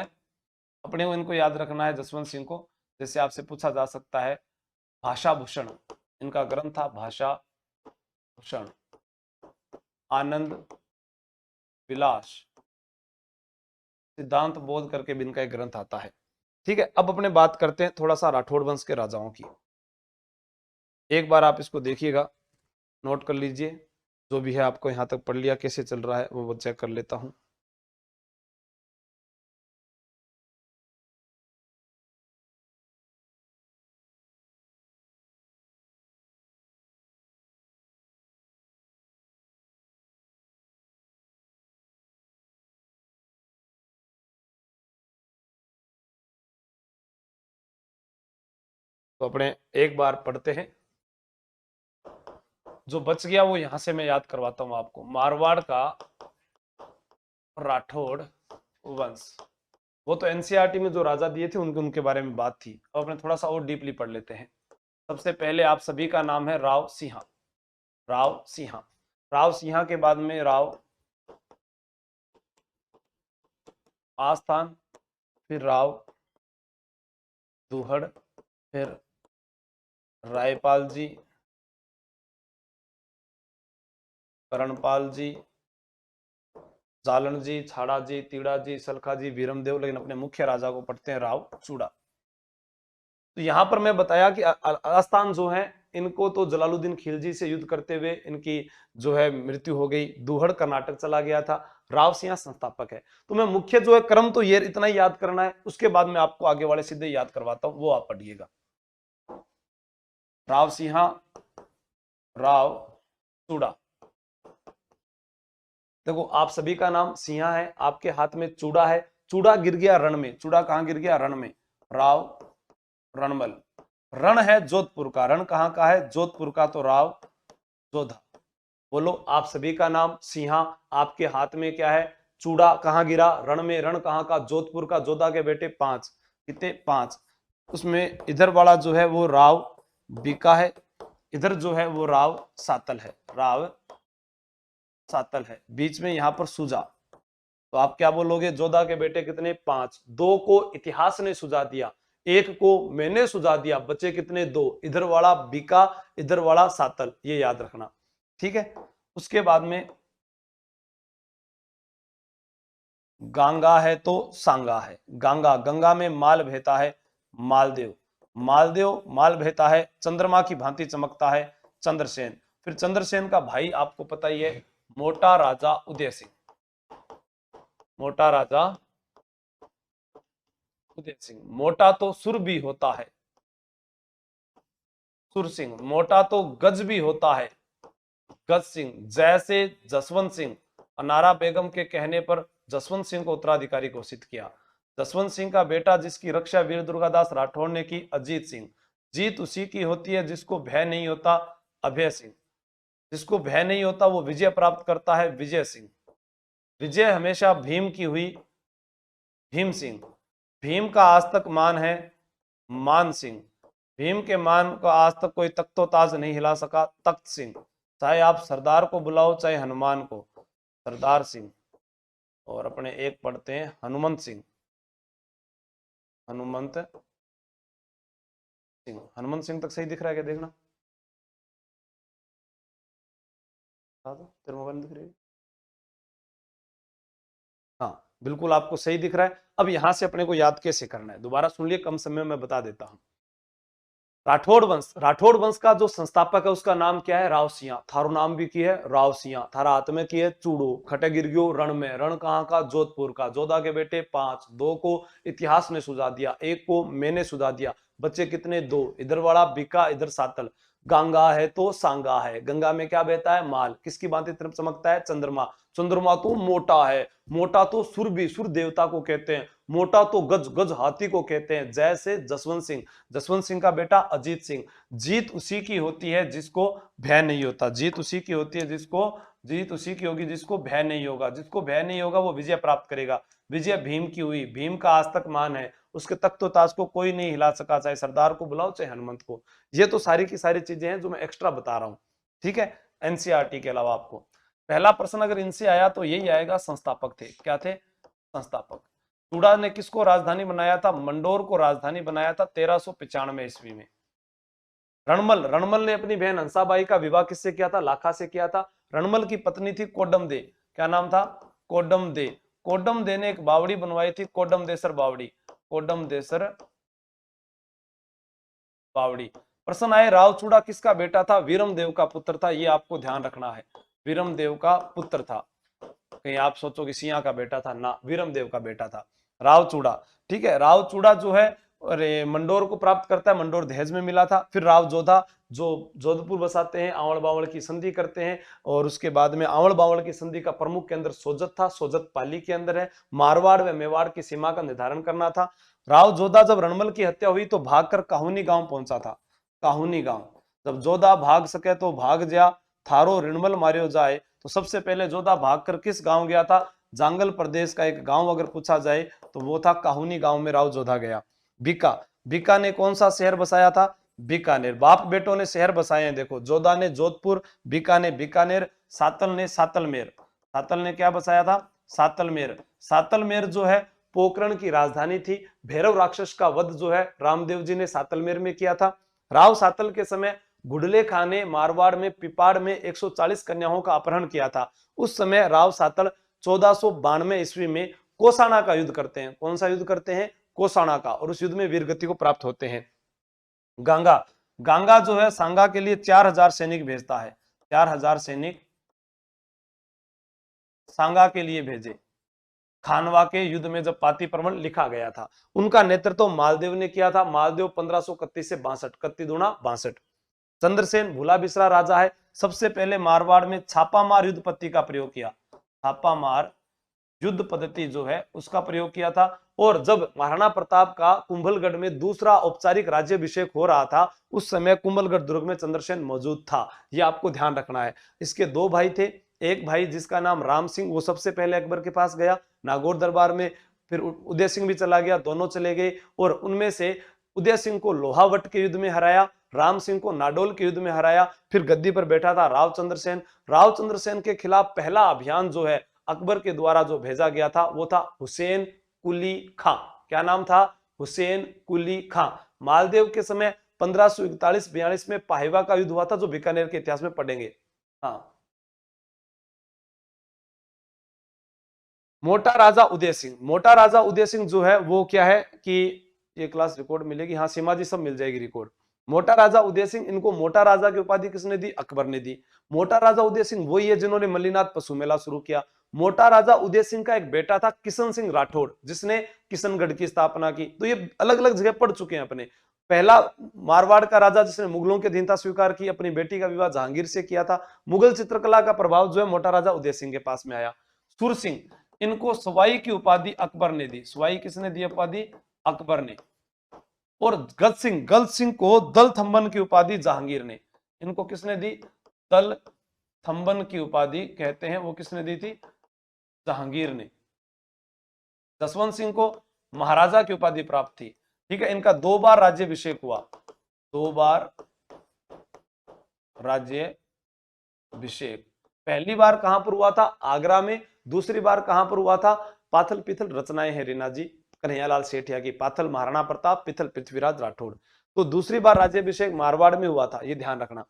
अपने को इनको याद रखना है जसवंत सिंह को। जैसे आपसे पूछा जा सकता है भाषा भूषण, इनका ग्रंथ था भाषा भूषण, आनंद विलास, सिद्धांत बोध करके भी इनका एक ग्रंथ आता है, ठीक है। अब अपने बात करते हैं थोड़ा सा राठौड़ वंश के राजाओं की। एक बार आप इसको देखिएगा, नोट कर लीजिए, जो भी है आपको यहां तक पढ़ लिया कैसे चल रहा है वो चेक कर लेता हूं। तो अपने एक बार पढ़ते हैं, जो बच गया वो यहां से मैं याद करवाता हूं आपको। मारवाड़ का राठौड़ वंश, वो तो एनसीईआरटी में जो राजा दिए थे उनके बारे में बात थी। अब अपने थोड़ा सा और डीपली पढ़ लेते हैं। सबसे पहले आप सभी का नाम है राव सिंहा, राव सिंहा। राव सिंहा के बाद में राव आस्थान, फिर राव दुहड़, फिर रायपाल जी, करणपाल जी, जालन जी, छाड़ा जी, तीड़ा जी, सलखा जी, वीरमदेव। लेकिन अपने मुख्य राजा को पढ़ते हैं राव चूड़ा। तो यहां पर मैं बताया कि आस्थान जो है इनको तो जलालुद्दीन खिलजी से युद्ध करते हुए इनकी जो है मृत्यु हो गई। दुहड़ कर्नाटक चला गया था। राव सिंह संस्थापक है। तो मैं मुख्य जो है क्रम तो ये इतना ही याद करना है, उसके बाद मैं आपको आगे वाले सीधे याद करवाता हूं, वो आप पढ़िएगा। राव सिंहा, राव चूड़ा। देखो आप सभी का नाम सिंहा है, आपके हाथ में चूड़ा है, चूड़ा गिर गया रण में। चूड़ा कहां गिर गया? रण में। राव रणमल। रण है जोधपुर का, रण कहां का है? जोधपुर का, तो राव जोधा। बोलो आप सभी का नाम सिंहा, आपके हाथ में क्या है? चूड़ा। कहां गिरा? रण में। रण कहां का? जोधपुर का। जोधा के बेटे 5, कितने? 5। उसमें इधर वाला जो है वो राव बीका है, इधर जो है वो राव सातल है, राव सातल है। बीच में यहां पर सुजा। तो आप क्या बोलोगे? जोधा के बेटे कितने? 5। 2 को इतिहास ने सुझा दिया, 1 को मैंने सुझा दिया, बचे कितने? 2। इधर वाला बीका, इधर वाला सातल, ये याद रखना, ठीक है। उसके बाद में गंगा है तो सांगा है। गंगा, गंगा में माल बहता है, मालदेव। मालदेव, माल बहता है, चंद्रमा की भांति चमकता है, चंद्रसेन। फिर चंद्रसेन का भाई आपको पता ही है, मोटा राजा उदय सिंह। मोटा राजा उदय सिंह। मोटा तो सुर भी होता है, सुर सिंह। मोटा तो गज भी होता है, गज सिंह। जैसे जसवंत सिंह, अनारा बेगम के कहने पर जसवंत सिंह को उत्तराधिकारी घोषित किया। जसवंत सिंह का बेटा जिसकी रक्षा वीर दुर्गादास राठौड़ ने की, अजीत सिंह। जीत उसी की होती है जिसको भय नहीं होता, अभय सिंह। जिसको भय नहीं होता वो विजय प्राप्त करता है, विजय सिंह। विजय हमेशा भीम की हुई, भीम सिंह। भीम का आज तक मान है, मान सिंह। भीम के मान को आज तक कोई तख्तोताज नहीं हिला सका, तख्त सिंह। चाहे आप सरदार को बुलाओ चाहे हनुमान को, सरदार सिंह। और अपने एक पढ़ते हैं हनुमंत सिंह, हनुमंत सिंह। हनुमंत सिंह तक सही दिख रहा है क्या, देखना तेरे मोबाइल में दिख रही है? हाँ बिल्कुल आपको सही दिख रहा है। अब यहां से अपने को याद कैसे करना है, दोबारा सुन लिए, कम समय में बता देता हूं। राठौड़ वंश, राठौड़ वंश का जो संस्थापक है उसका नाम क्या है, राव सिंह। थारो नाम भी की है राव सिंह। थारा हाथ में की है चूड़ो, खटे गिर गयो रण में। रण कहाँ का, जोधपुर का। जोधा के बेटे 5, 2 को इतिहास ने सुझा दिया, 1 को मैंने सुझा दिया। बच्चे कितने, 2। इधर वाला बिका, इधर सातल। गंगा है तो सांगा है, गंगा में क्या बहता है, माल। किसकी भांति तरफ चमकता है, चंद्रमा। चंद्रमा तो मोटा है, मोटा तो सुर भी, सुर देवता को कहते हैं। मोटा तो गज, गज हाथी को कहते हैं। जैसे जसवंत सिंह, जसवंत सिंह का बेटा अजीत सिंह। जीत उसी की होती है जिसको भय नहीं होता, जीत उसी की होती है जिसको, जीत उसी की होगी जिसको भय नहीं होगा। जिसको भय नहीं होगा वो विजय प्राप्त करेगा। विजय भीम की हुई, भीम का आज तक मान है, उसके तख्तोताज को कोई नहीं हिला सका, चाहे सरदार को बुलाओ चाहे हनुमंत को। ये तो सारी की सारी चीजें हैं जो मैं एक्स्ट्रा बता रहा हूं, ठीक है, एनसीईआरटी के अलावा। आपको पहला प्रश्न अगर इनसे आया तो यही आएगा, संस्थापक थे, क्या थे, संस्थापक। चूड़ा ने किसको राजधानी बनाया था, मंडोर को राजधानी बनाया था 1395 ईस्वी में। रणमल, रणमल ने अपनी बहन हंसाबाई का विवाह किससे किया था, लाखा से किया था। रणमल की पत्नी थी कोडम दे, क्या नाम था, कोडम दे। कोडम दे ने एक बावड़ी बनवाई थी, कोडम देसर बावड़ी, कोडम देसर बावड़ी। प्रश्न आए, रावचूड़ा किसका बेटा था, वीरम देव का पुत्र था। ये आपको ध्यान रखना है, वीरम देव का पुत्र था। कहीं आप सोचो कि सिंह का बेटा था, ना, वीरम देव का बेटा था रावचूड़ा, ठीक है। रावचूड़ा जो है अरे मंडोर को प्राप्त करता है, मंडोर दहेज में मिला था। फिर राव जोधा जो जोधपुर बसाते हैं, आवड़ बावड़ की संधि करते हैं, और उसके बाद में आवड़ बावड़ की संधि का प्रमुख केंद्र सोजत था, सोजत पाली के अंदर है। मारवाड़ व मेवाड़ की सीमा का निर्धारण करना था। राव जोधा जब रणमल की हत्या हुई तो भागकर काहुनी गांव पहुंचा था, काहुनी गांव। जब जोधा भाग सके तो भाग जा, थारो रणमल मारियो जाए। तो सबसे पहले जोधा भागकर किस गांव गया था, जांगल प्रदेश का एक गांव अगर पूछा जाए तो वो था काहुनी गांव में राव जोधा गया। बीका, बीका ने कौन सा शहर बसाया था, बीकानेर। बाप बेटों ने शहर बसाए हैं, देखो, जोधा ने जोधपुर, बीका ने बीकानेर, सातल ने सातलमेर। सातल ने क्या बसाया था, सातलमेर। सातलमेर जो है पोकरण की राजधानी थी। भैरव राक्षस का वध जो है रामदेव जी ने सातलमेर में किया था। राव सातल के समय गुडले खां ने मारवाड़ में पिपाड़ में 140 कन्याओं का अपहरण किया था। उस समय राव सातल 1492 ईस्वी में कोसाना का युद्ध करते हैं। कौन सा युद्ध करते हैं, कोसाना का, और उस युद्ध में वीरगति को प्राप्त होते हैं। गंगा, गंगा जो है सांगा के लिए 4000 सैनिक भेजता है, 4000 सैनिक सांगा के लिए भेजे। खानवा के युद्ध में जब पाती परमल लिखा गया था, उनका नेतृत्व मालदेव ने किया था। मालदेव 1531 से 62, 31 दूना 62। चंद्रसेन भूला बिसरा राजा है, सबसे पहले मारवाड़ में छापामार युद्ध पद्धति का प्रयोग किया, छापामार युद्ध पद्धति जो है उसका प्रयोग किया था। और जब महाराणा प्रताप का कुंभलगढ़ में दूसरा औपचारिक राज्याभिषेक हो रहा था, उस समय कुंभलगढ़ दुर्ग में चंद्रसेन मौजूद था, यह आपको ध्यान रखना है। इसके 2 भाई थे, एक भाई जिसका नाम राम सिंह, वो सबसे पहले अकबर के पास गया नागौर दरबार में। फिर उदय सिंह भी चला गया, दोनों चले गए, और उनमें से उदय सिंह को लोहावट के युद्ध में हराया, राम सिंह को नाडोल के युद्ध में हराया। फिर गद्दी पर बैठा था राव चंद्रसेन। राव चंद्रसेन के खिलाफ पहला अभियान जो है अकबर के द्वारा जो भेजा गया था वो था हुसैन कुली खां। क्या नाम था, हुसैन कुली खां। मालदेव के समय 1541-42 में पाहिवा का युद्ध हुआ था, जो बीकानेर के इतिहास में पढ़ेंगे। हाँ, मोटा राजा उदय सिंह, मोटा राजा उदय सिंह जो है वो क्या है कि ये क्लास रिकॉर्ड मिलेगी, हाँ सीमा जी सब मिल जाएगी रिकॉर्ड। मोटा राजा उदय सिंह, इनको मोटा राजा की उपाधि किसने दी, अकबर ने दी। मोटा राजा उदय सिंह वही है जिन्होंने मल्लीनाथ पशु मेला शुरू किया। मोटा राजा उदय सिंह का एक बेटा था किशन सिंह राठौड़, जिसने किशनगढ़ की स्थापना की। तो ये अलग अलग जगह पढ़ चुके हैं अपने। पहला मारवाड़ का राजा जिसने मुगलों की अधीनता स्वीकार की, अपनी बेटी का विवाह जहांगीर से किया था। मुगल चित्रकला का प्रभाव जो है मोटा राजा उदय सिंह के पास में आया। सुर सिंह, इनको सवाई की उपाधि अकबर ने दी। सवाई किसने दी उपाधि? अकबर ने। और गल सिंह को दल थंबन की उपाधि जहांगीर ने। इनको किसने दी? दल थंबन की उपाधि कहते हैं, वो किसने दी थी? जहांगीर ने। जसवंत सिंह को महाराजा की उपाधि प्राप्त थी। ठीक है, इनका 2 बार राज्याभिषेक हुआ। 2 बार राज्याभिषेक। पहली बार कहां पर हुआ था? आगरा में। दूसरी बार कहां पर हुआ था? पाथल पिथल रचनाएं हैं रीना जी कन्हैयालाल सेठिया की। पाथल महाराणा प्रताप, पिथल पृथ्वीराज राठौड़। तो दूसरी बार राज्याभिषेक मारवाड़ में हुआ था, ये ध्यान रखना।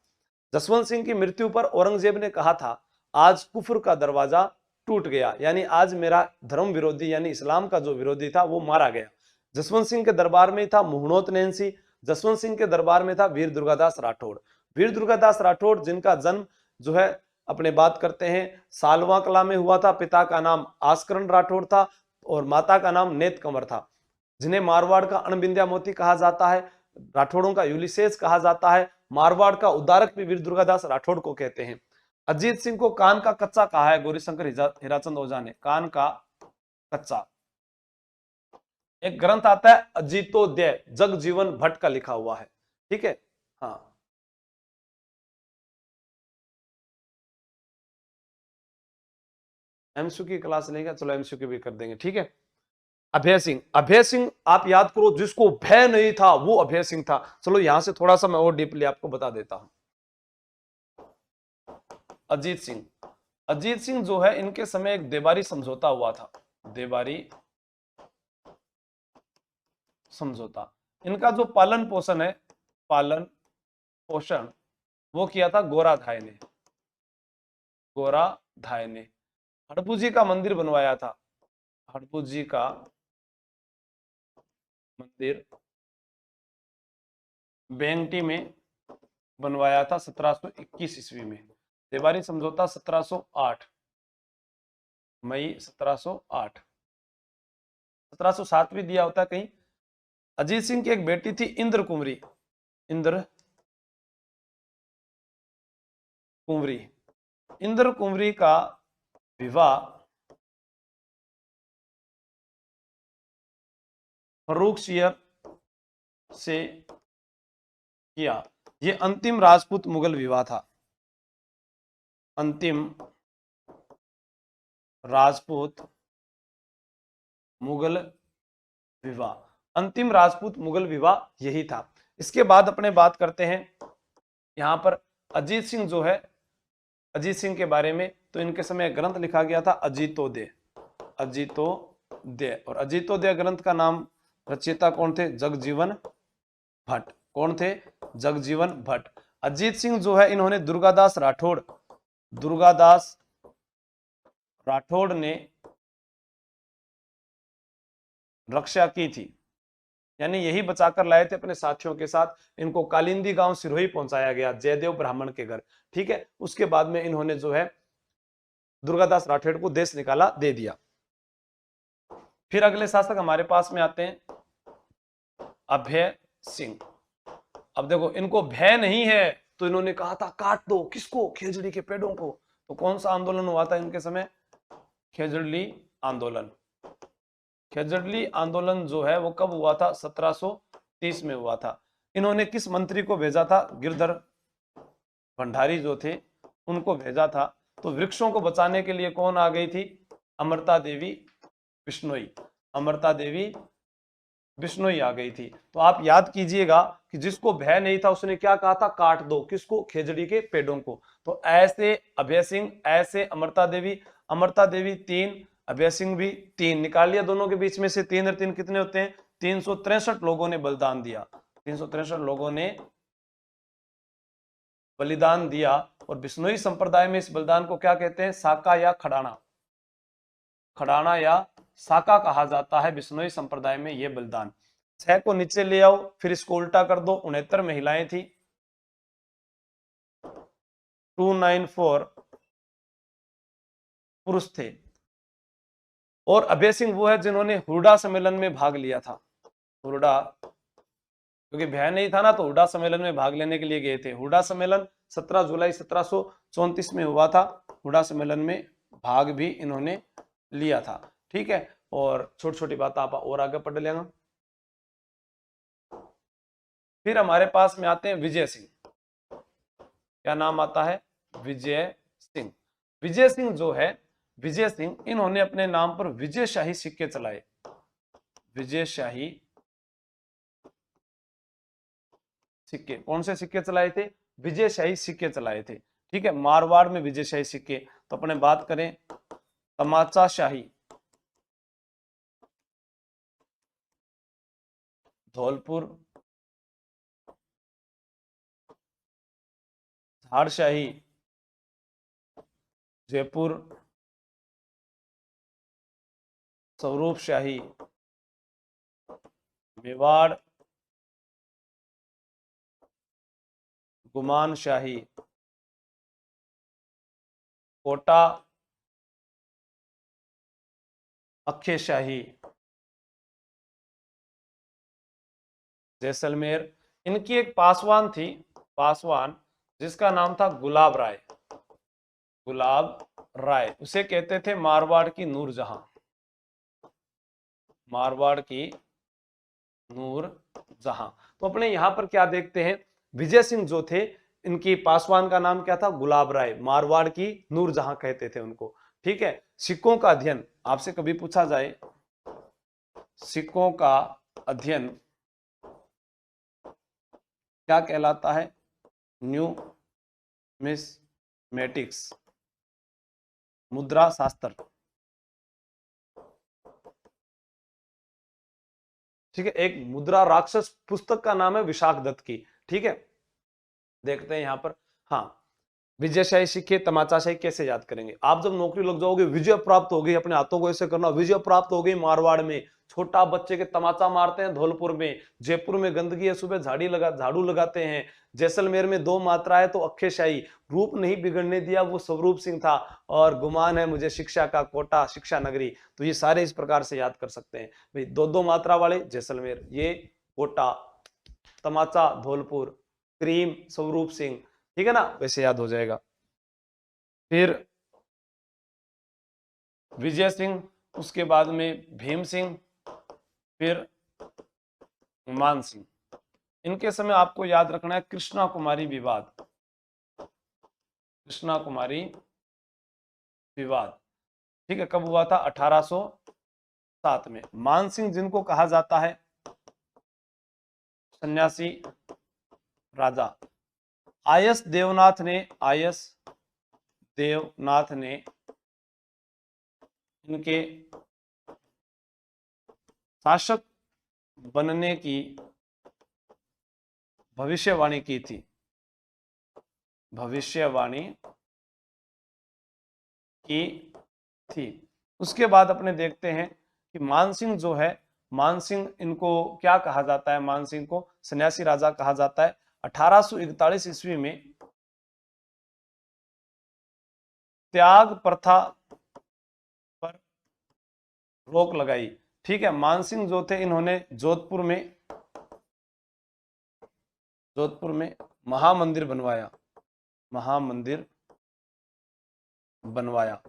जसवंत सिंह की मृत्यु पर औरंगजेब ने कहा था, आज कुफर का दरवाजा टूट गया, यानी आज मेरा धर्म विरोधी यानी इस्लाम का जो विरोधी था वो मारा गया। जसवंत सिंह के दरबार में था मुहनोत नैन्सी। जसवंत सिंह के दरबार में था वीर दुर्गादास राठौड़। वीर दुर्गादास राठौड़ जिनका जन्म जो है अपने बात करते हैं सालवा कला में हुआ था। पिता का नाम आस्करण राठौड़ था और माता का नाम नेत कंवर था, जिन्हें मारवाड़ का अणबिंद्या मोती कहा जाता है, राठौड़ों का यूलिसेस कहा जाता है। मारवाड़ का उद्धारक भी वीर दुर्गादास राठौड़ को कहते हैं। अजीत सिंह को कान का कच्चा कहा है गौरीशंकर हीराचंद ओझा ने। कान का कच्चा। एक ग्रंथ आता है अजीतोदय, जगजीवन भट्ट का लिखा हुआ है। ठीक है, हाँ। एमसीक्यू की क्लास लेंगे, चलो एमसीक्यू भी कर देंगे। ठीक है, अभय सिंह। अभय सिंह आप याद करो, जिसको भय नहीं था वो अभय सिंह था। चलो यहां से थोड़ा सा मैं और डीपली आपको बता देता हूं। अजीत सिंह। अजीत सिंह जो है इनके समय एक देवारी समझौता हुआ था। देवारी समझौता। इनका जो पालन पोषण है, पालन पोषण वो किया था गोराधाय ने। गोराधाय ने हड़पू जी का मंदिर बनवाया था। हड़पू जी का मंदिर बेंगटी में बनवाया था 1721 ईस्वी में। देवारी समझौता 1708, मई 1708। 1707 भी दिया होता है कहीं। अजीत सिंह की एक बेटी थी इंद्र कुंवरी। इंद्र कुंवरी। इंद्र कुंवरी का विवाह फर्रुख सियर से किया। यह अंतिम राजपूत मुगल विवाह था। अंतिम राजपूत मुगल विवाह। अंतिम राजपूत मुगल विवाह यही था। इसके बाद अपने बात करते हैं यहां पर अजीत सिंह जो है, अजीत सिंह के बारे में। तो इनके समय ग्रंथ लिखा गया था अजीतोदय। अजीतोदय। और अजीतोदय ग्रंथ का नाम रचयिता कौन थे? जगजीवन भट्ट। कौन थे? जगजीवन भट्ट। अजीत सिंह जो है इन्होंने दुर्गादास राठौड़ ने रक्षा की थी, यानी यही बचाकर लाए थे अपने साथियों के साथ। इनको कालिंदी गांव सिरोही पहुंचाया गया जयदेव ब्राह्मण के घर। ठीक है, उसके बाद में इन्होंने जो है दुर्गादास राठौड़ को देश निकाला दे दिया। फिर अगले शासक हमारे पास में आते हैं अभय सिंह। अब देखो इनको भय नहीं है तो इन्होंने कहा था काट दो, किसको? खेजड़ी के पेड़ों को। तो कौन सा आंदोलन हुआ था इनके समय? खेजड़ली आंदोलन। खेजड़ली आंदोलन जो है वो कब हुआ था? 1730 में हुआ था। इन्होंने किस मंत्री को भेजा था? गिरधर भंडारी जो थे उनको भेजा था। तो वृक्षों को बचाने के लिए कौन आ गई थी? अमृता देवी बिश्नोई। अमृता देवी बिश्नोई आ गई थी। तो आप याद कीजिएगा कि जिसको भय नहीं था उसने क्या कहा था? काट दो, किसको? खेजड़ी के पेड़ों को। तो ऐसे अभय सिंह, ऐसे अमृता देवी। अमृता देवी 3, अभय सिंह भी 3। निकाल लिया दोनों के बीच में से 3 और 3 कितने होते हैं? 363 लोगों ने बलिदान दिया। 363 लोगों ने बलिदान दिया। और बिश्नोई संप्रदाय में इस बलिदान को क्या कहते हैं? साका या खड़ाना। खड़ाना या साका कहा जाता है बिश्नोई संप्रदाय में यह बलिदान। 6 को नीचे ले आओ, फिर इसको उल्टा कर दो। 69 महिलाएं थी, 294 पुरुष थे। और अभय सिंह वो है जिन्होंने हुरडा सम्मेलन में भाग लिया था। हुरडा क्योंकि भय नहीं था ना, तो हुडा सम्मेलन में भाग लेने के लिए गए थे। हुडा सम्मेलन 17 जुलाई 1734 में हुआ था। हुडा सम्मेलन में भाग भी इन्होंने लिया था। ठीक है, और छोटी छोटी बात आप और आगे पढ़ लेना। फिर हमारे पास में आते हैं विजय सिंह। क्या नाम आता है? विजय सिंह। विजय सिंह जो है, विजय सिंह, इन्होंने अपने नाम पर विजयशाही सिक्के चलाए। विजयशाही सिक्के, कौन से सिक्के चलाए थे? विजयशाही सिक्के चलाए थे। ठीक है, मारवाड़ में विजयशाही सिक्के। तो अपने बात करें तमाचाशाही, धौलपुर, झारशाही, जयपुर, स्वरूप शाही, मेवाड़, गुमान शाही, कोटा, अक्षय शाही, जैसलमेर। इनकी एक पासवान थी, पासवान, जिसका नाम था गुलाब राय। गुलाब राय, उसे कहते थे मारवाड़ की नूरजहां। मारवाड़ की नूरजहां। तो अपने यहां पर क्या देखते हैं, विजय सिंह जो थे, इनकी पासवान का नाम क्या था? गुलाब राय। मारवाड़ की नूरजहां कहते थे उनको। ठीक है, सिक्कों का अध्ययन आपसे कभी पूछा जाए, सिक्कों का अध्ययन क्या कहलाता है? न्यूमिस्मेटिक्स, मुद्रा शास्त्र। ठीक है, एक मुद्रा राक्षस पुस्तक का नाम है विशाख दत्त की। ठीक है, देखते हैं यहां पर। हाँ, विजयशाही सिक्के, तमाचाशाही कैसे याद करेंगे? आप जब नौकरी लग जाओगे, विजय प्राप्त हो गई, अपने हाथों को ऐसे करना, विजय प्राप्त हो गई मारवाड़ में, छोटा बच्चे के तमाचा मारते हैं धौलपुर में, जयपुर में गंदगी है, सुबह झाड़ू लगाते हैं, जैसलमेर में 2 मात्रा है तो अक्षयशाही, रूप नहीं बिगड़ने दिया वो स्वरूप सिंह था, और गुमान है मुझे शिक्षा का कोटा, शिक्षा नगरी। तो ये सारे इस प्रकार से याद कर सकते हैं भाई, 2-2 मात्रा वाले जैसलमेर, ये कोटा, तमाचा धौलपुर, क्रीम स्वरूप सिंह। ठीक है ना, वैसे याद हो जाएगा। फिर विजय सिंह, उसके बाद में भीम सिंह, फिर मान सिंह। इनके समय आपको याद रखना है कृष्णा कुमारी विवाद। कृष्णा कुमारी विवाद, ठीक है, कब हुआ था? 1807 में। मान सिंह, जिनको कहा जाता है सन्यासी राजा, आयस देवनाथ ने, आयस देवनाथ ने इनके शासक बनने की भविष्यवाणी की थी। भविष्यवाणी की थी। उसके बाद अपने देखते हैं कि मानसिंह जो है, मानसिंह, इनको क्या कहा जाता है? मानसिंह को सन्यासी राजा कहा जाता है। 1841 ईस्वी में त्याग प्रथा पर रोक लगाई। ठीक है, मानसिंह जो थे, इन्होंने जोधपुर में महामंदिर बनवाया। महामंदिर बनवाया।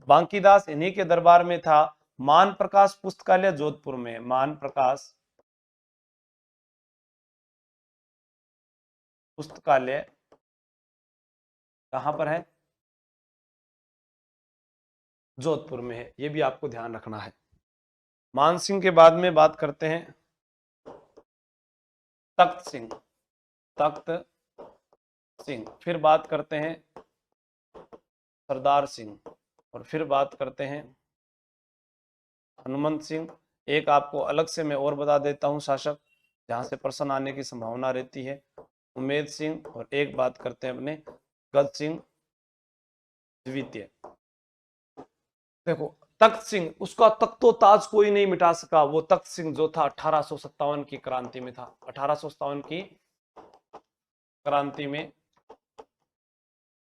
बांकीदास इन्हीं के दरबार में था। मान प्रकाश पुस्तकालय जोधपुर में, मान प्रकाश पुस्तकालय कहां पर है? जोधपुर में है। ये भी आपको ध्यान रखना है। मानसिंह के बाद में बात करते हैं तख्त सिंह। तख्त सिंह, फिर बात करते हैं सरदार सिंह, और फिर बात करते हैं हनुमंत सिंह। एक आपको अलग से मैं और बता देता हूं शासक, जहां से प्रश्न आने की संभावना रहती है, उमेद सिंह, और एक बात करते हैं अपने गद सिंह द्वितीय। देखो, तख्त सिंह, उसका तख्तो ताज कोई नहीं मिटा सका। वो तख्त सिंह जो था 1857 की क्रांति में था। 1857 की क्रांति में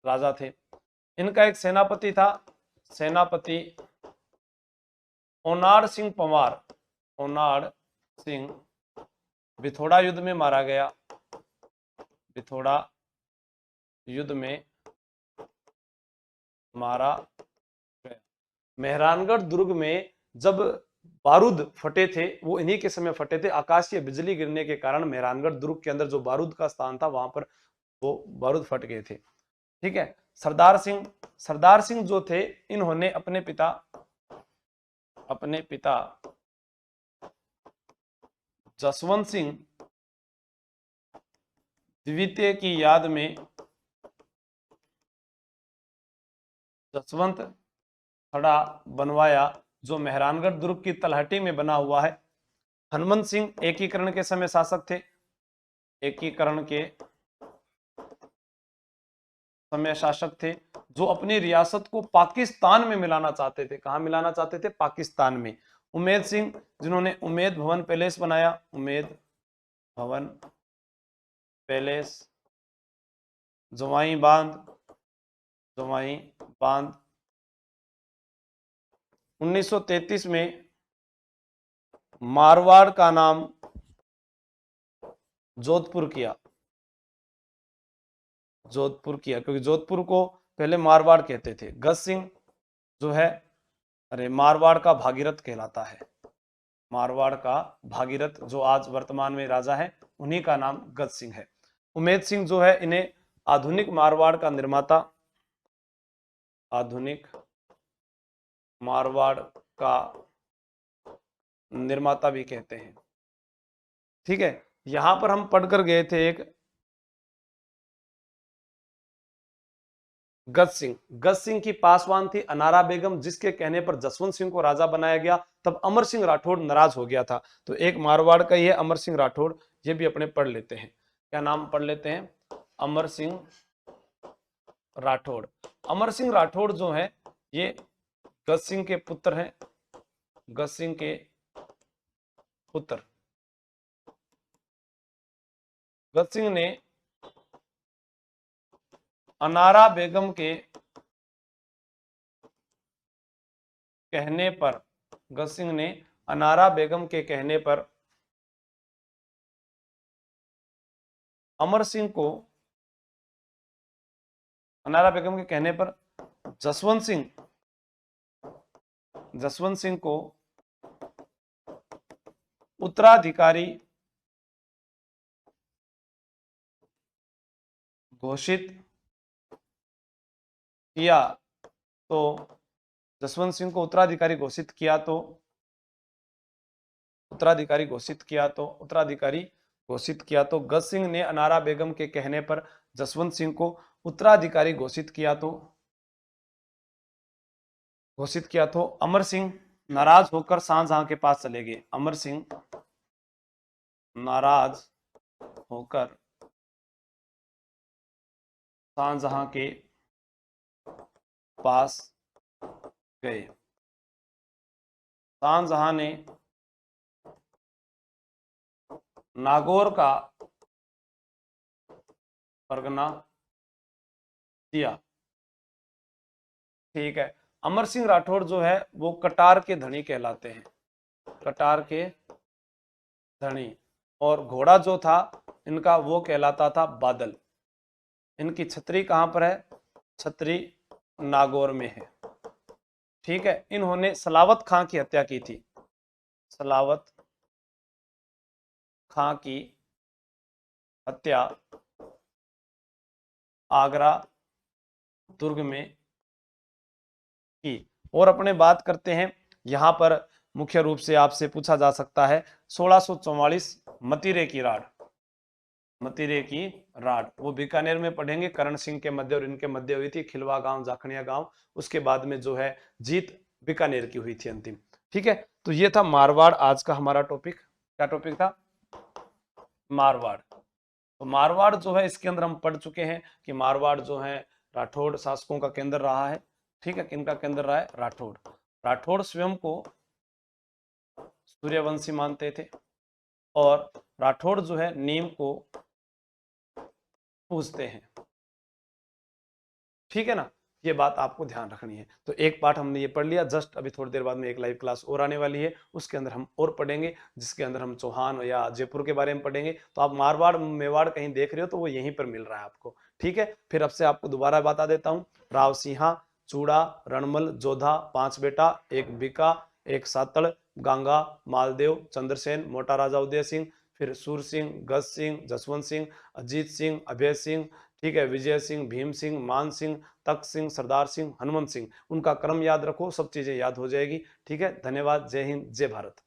राजा थे। इनका एक सेनापति था, सेनापति ओनाड़ सिंह पंवार। ओनाड़ सिंह बिथोड़ा युद्ध में मारा गया, बिथोड़ा युद्ध में मारा गया। मेहरानगढ़ दुर्ग में जब बारूद फटे थे वो इन्हीं के समय फटे थे। आकाशीय बिजली गिरने के कारण मेहरानगढ़ दुर्ग के अंदर जो बारूद का स्थान था वहां पर वो बारूद फट गए थे। ठीक है। सरदार सिंह जो थे इन्होंने अपने पिता जसवंत सिंह द्वितीय की याद में जसवंत खड़ा बनवाया जो मेहरानगढ़ दुर्ग की तलहटी में बना हुआ है। हनुमंत सिंह एकीकरण के समय शासक थे, एकीकरण के समय शासक थे जो अपनी रियासत को पाकिस्तान में मिलाना चाहते थे। कहां मिलाना चाहते थे? पाकिस्तान में। उमेद सिंह जिन्होंने उमेद भवन पैलेस बनाया, उमेद भवन पैलेस, जवाई बांध 1933 में मारवाड़ का नाम जोधपुर किया, क्योंकि जोधपुर को पहले मारवाड़ कहते थे। गज सिंह जो है मारवाड़ का भागीरथ कहलाता है, मारवाड़ का भागीरथ जो आज वर्तमान में राजा है उन्हीं का नाम गज सिंह है। उमेद सिंह जो है इन्हें आधुनिक मारवाड़ का निर्माता, आधुनिक मारवाड़ का निर्माता भी कहते हैं। ठीक है। यहां पर हम पढ़कर गए थे एक गज सिंह की पासवान थी अनारा बेगम, जिसके कहने पर जसवंत सिंह को राजा बनाया गया। तब अमर सिंह राठौड़ नाराज हो गया था। तो एक मारवाड़ का ही है अमर सिंह राठौड़, ये भी अपने पढ़ लेते हैं। क्या नाम पढ़ लेते हैं? अमर सिंह राठौड़। अमर सिंह राठौड़ जो है ये गज सिंह के पुत्र हैं, गज सिंह के पुत्र। गज सिंह ने अनारा बेगम के कहने पर, गज सिंह ने अनारा बेगम के कहने पर अमर सिंह को, अनारा बेगम के कहने पर जसवंत सिंह को उत्तराधिकारी घोषित किया। तो जसवंत सिंह को उत्तराधिकारी घोषित किया तो गज सिंह ने अनारा बेगम के कहने पर जसवंत सिंह को उत्तराधिकारी घोषित किया तो अमर सिंह नाराज होकर शाहजहां के पास चले गए। अमर सिंह नाराज होकर शाहजहां के पास गए। शाहजहां ने नागौर का परगना दिया। ठीक है। अमर सिंह राठौड़ जो है वो कटार के धनी कहलाते हैं, कटार के धनी। और घोड़ा जो था इनका वो कहलाता था बादल। इनकी छतरी कहां पर है? छतरी नागौर में है। ठीक है। इन्होंने सलावत खां की हत्या की थी, सलावत खां की हत्या आगरा दुर्ग में की। और अपने बात करते हैं यहां पर मुख्य रूप से आपसे पूछा जा सकता है 1644 मतीरे की राड, वो बीकानेर में पढ़ेंगे। करण सिंह के मध्य और इनके मध्य हुई थी, खिलवा गांव, जाखनिया गांव। उसके बाद में जो है जीत बीकानेर की हुई थी अंतिम। ठीक है। तो ये था मारवाड़ आज का हमारा टॉपिक। क्या टॉपिक था? मारवाड़। तो मारवाड़ जो है इसके अंदर हम पढ़ चुके हैं कि मारवाड़ जो है राठौड़ शासकों का केंद्र रहा है। ठीक है। किनका केंद्र रहा है? राठौड़। राठौड़ स्वयं को सूर्यवंशी मानते थे और राठौड़ जो है नीम को पूजते हैं। ठीक है ना। ये बात आपको ध्यान रखनी है। तो एक पार्ट हमने ये पढ़ लिया, जस्ट अभी थोड़ी देर बाद में एक लाइव क्लास और आने वाली है, उसके अंदर हम और पढ़ेंगे, जिसके अंदर हम चौहान या जयपुर के बारे में पढ़ेंगे। तो आप मारवाड़ मेवाड़ कहीं देख रहे हो तो वो यहीं पर मिल रहा है आपको, ठीक है। फिर अब से आपको दोबारा बता देता हूँ, रावसिंहा, चूड़ा, रणमल, जोधा, पांच बेटा, एक बीका, एक सातड़, गांगा, मालदेव, चंद्रसेन, मोटा राजा उदय सिंह, फिर सूर सिंह, गज सिंह, जसवंत सिंह, अजीत सिंह, अभय सिंह, ठीक है, विजय सिंह, भीम सिंह, मान सिंह, तख्त सिंह, सरदार सिंह, हनुमंत सिंह। उनका क्रम याद रखो, सब चीजें याद हो जाएगी, ठीक है। धन्यवाद, जय हिंद, जय भारत।